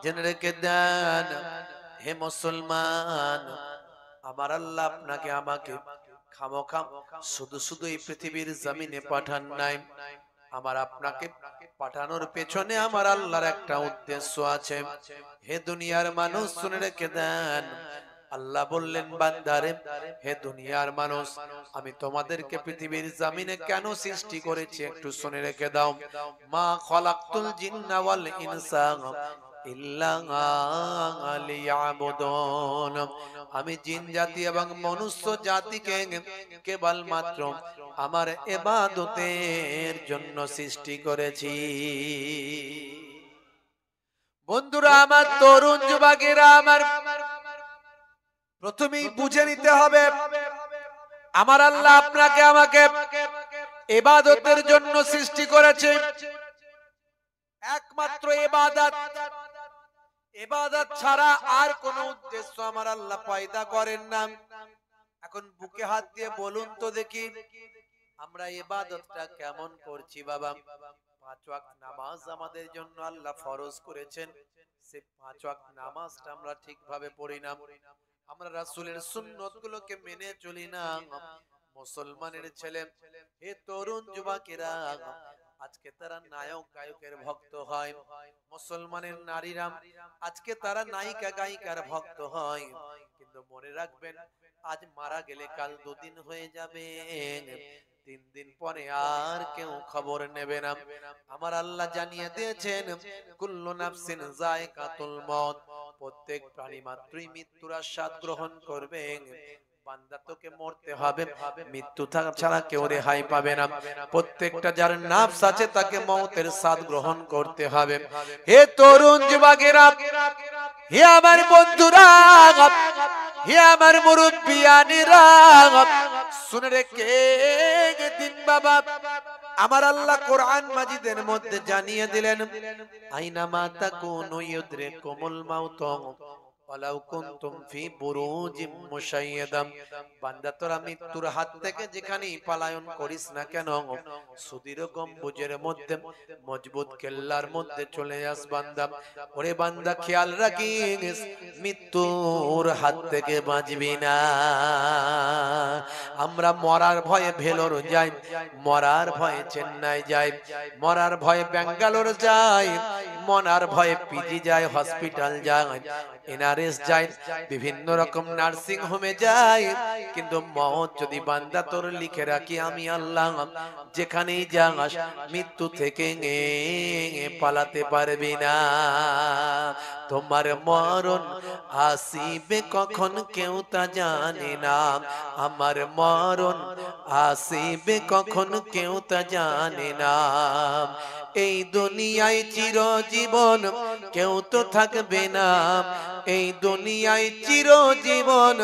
জেনে রেখে দেন। হে মুসলমান, আমার আল্লাহ আপনাকে আমাকে খামোখা শুধু শুধু এই পৃথিবীর জমিনে পাঠান নাই। আমার আপনাকে পাঠানোর পেছনে আমার আল্লাহর একটা উদ্দেশ্য আছে। হে দুনিয়ার মানুষ, শুনে রেখে দেন। আল্লাহ বললেন, বান্দারে, হে দুনিয়ার মানুষ, আমি তোমাদেরকে পৃথিবীর জমিনে কেন সৃষ্টি করেছি একটু শুনে রেখে দাও। মা খলাকতুল জিন্না ওয়াল ইনসা ইল্লা লিয়াবুদুন, আমি জিন জাতি এবং মনুষ্য জাতিকে কেবলমাত্র আমার ইবাদতের জন্য সৃষ্টি করেছি। বন্ধুরা আমার, তরুণ যুবকেরা আমার, প্রথমেই বুঝে নিতে হবে আমার আল্লাহ আপনাকে আমাকে ইবাদতের জন্য সৃষ্টি করেছে। একমাত্র ইবাদত, ইবাদত ছাড়া আর কোন উদ্দেশ্য আমার আল্লাহ পয়দা করেন না। এখন বুকে হাত দিয়ে বলুন তো দেখি, আমরা ইবাদতটা কেমন করছি বাবা? 5 ওয়াক্ত নামাজ আমাদের জন্য আল্লাহ ফরজ করেছেন, সেই 5 ওয়াক্ত নামাজটা আমরা ঠিকভাবে পড়ি না। আমরা রাসূলের সুন্নতগুলোকে মেনে চলি না। মুসলমানের ছেলে, হে তরুণ যুবকেরা, আজকে তারা নায়ক গায়কের ভক্ত হয়। মুসলমানের নারীরা আজকে তারা নায়িকা গায়িকার ভক্ত হয়। কিন্তু মনে রাখবেন, আজ মারা গেলে কাল 2 দিন হয়ে যাবে, 3 দিন পরে আর কেউ খবর নেবে না। আমার আল্লাহ জানিয়ে দিয়েছেন, কুল্লু নাফসিন যায়কাতুল মউত, প্রত্যেক প্রাণী মাত্রই মৃত্যুর আস্বাদ গ্রহণ করবে। বান্দা তোকে মরতে হবে, মৃত্যু ছাড়া কেউ রেহাই পাবে না। প্রত্যেকটা যার নাফস আছে তাকে মওতের স্বাদ গ্রহণ করতে হবে। হে তরুণ যুবকেরা, হে আমার বন্ধুরা, হে আমার মুরব্বিয়ানিরা, শুনে রেখে দিন বাবা, আমার আল্লাহ কোরআন মাজিদের মধ্যে জানিয়ে দিলেন, আইনামা তাকুনু ইউদরিকুমুল মাউত ওয়ালাউ কুনতুম ফি বুরুজিম মুশাইয়াদাম, বান্দা তোরা মৃত্যুর হাত থেকে যেখানেই পলায়ন করিস না কেন, সুদৃঢ় গম্বুজের মধ্যে, মজবুত কেল্লার মধ্যে চলে আস বান্দা। ওরে বান্দা, খেয়াল রাখিস, মৃত্যুর হাত থেকে বাঁচবি না। আমরা মরার ভয়ে ভেলোর যাই, মরার ভয়ে চেন্নাই যাই, মরার ভয়ে ব্যাঙ্গালোর যাই, মনার ভয়ে পিজি যায়, হসপিটাল যায়, এনআরএস যায়, বিভিন্ন রকম নার্সিং হোমে যায়, কিন্তু মওত যদি বান্দা তোর লিখে রাখি আমি আল্লাহ, যেখানেই যাস মৃত্যু থেকে পালাতে পারবি না। তোমার মরণ আসিবে কখন কেউ তা জানে না, আমার মরণ আসিবে কখন কেউ তা জানে না। এই দুনিয়ায় চিরজীবন কেউ তো থাকবে না, এই দুনিয়ায় চিরজীবন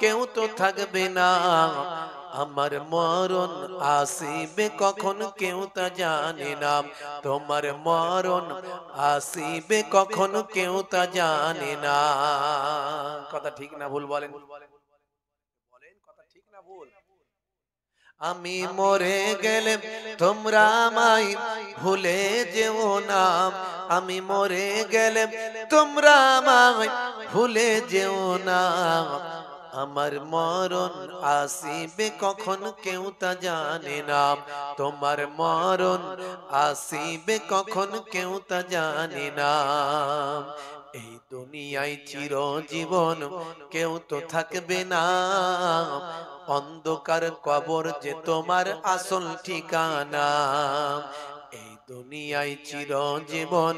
কেউ তো থাকবে না, আমার মরণ আসিবে কখন কেউ তা জানে না, তোমার মরণ আসিবে কখন কেউ তা জানে না। কথা ঠিক না ভুল বলেন? বলেন কথা ঠিক না ভুল? আমি মরে গেলে তোমরা আমায় ভুলে যেও না, আমি মরে গেলে তোমরা আমায় ভুলে যেও না, আমার মরণ আসিবে কখন কেউ তা জানে না, তোমার মরণ আসিবে কখন কেউ তা জানে না। এই দুনিয়ায় চিরজীবন কেউ তো থাকবে না, অন্ধকার কবর যে তোমার আসল ঠিকানা। এই দুনিয়ায় চিরজীবন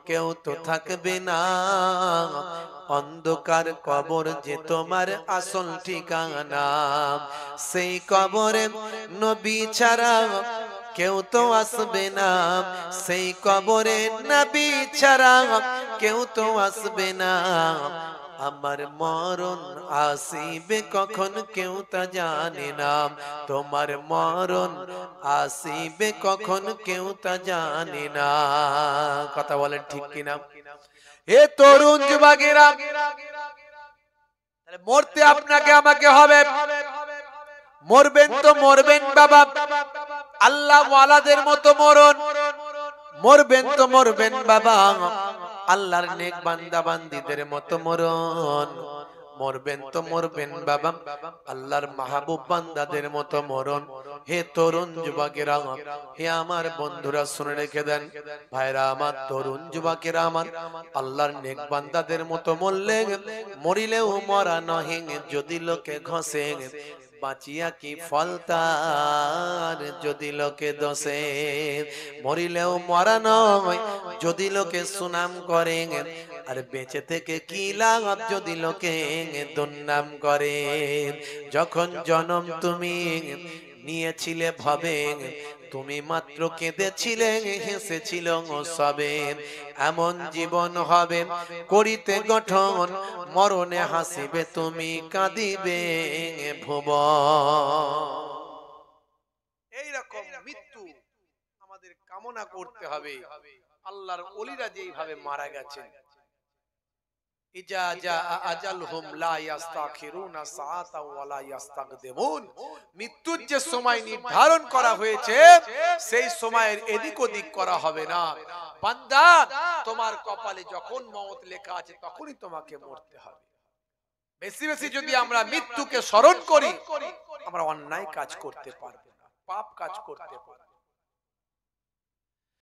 কেউ তো থাকবে না, অন্ধকার কবর যে তোমার আসল ঠিকানা। সেই কবরে নবী ছাড়া কেউ তো আসবে না, সেই কবরে নবী ছাড়া কেউ তো আসবে না, আমার মরণ আসিবে কখন কেউ তা জানে না, তোমার মরণ আসিবে কখন কেউ তা জানে না। কথা বলেন ঠিক কিনা? এ তরুণ যুবকেরা, তাহলে মরতে আপনাকে আমাকে হবে, মরবেন তো মরবেন বাবা আল্লাহ ওয়ালাদের মতো মরণ, মরবেন তো মরবেন বাবা আল্লাহর নেক বান্দা বান্দীদের মতো মরণ, মরবেন তো মরবেন বাবা আল্লাহর মাহবুব বান্দাদের মতো মরণ। হে তরুণ যুবকেরা, হে আমার বন্ধুরা শুনে রেখে দেন, ভাইরা আমার, তরুণ যুবকেরা আমার, আল্লাহর নেক বান্দাদের মতো মরলে মরিলেও মরা নহে, যদি লোকে ঘষে বাঁচিয়া কি ফল তার, যদি লোকে দোষে মরিলেও মরা নয়, যদি লোকে সুনাম করে, আর বেঁচে থেকে কি লাভ যদি লোকে দুর্নাম করে। যখন জন্ম তুমি নিয়েছিলে ভবে, তুমি মাত্র কেঁদেছিলে হেসেছিল সবে, এমন জীবন হবে করিতে গঠন, মরণে হাসিবে তুমি কাঁদিবে ভুবন। এইরকম মৃত্যু আমাদের কামনা করতে হবে। আল্লাহর ওলিরা যেইভাবে মারা গেছেন, ইজা জা আজালহুম লা ইস্তাখিরুনা সাআতা ওয়া লা ইস্তাকদিমুন, মৃত্যুর যে সময় নির্ধারণ করা হয়েছে সেই সময়ের এদিক ওদিক করা হবে না। বান্দা, তোমার কপালে যখন মওত লেখা আছে তখনই তোমাকে মরতে হবে। বেশি বেশি যদি আমরা মৃত্যুকে স্মরণ করি, আমরা অন্যায় কাজ করতে পারবো না, পাপ কাজ করতে পারবো।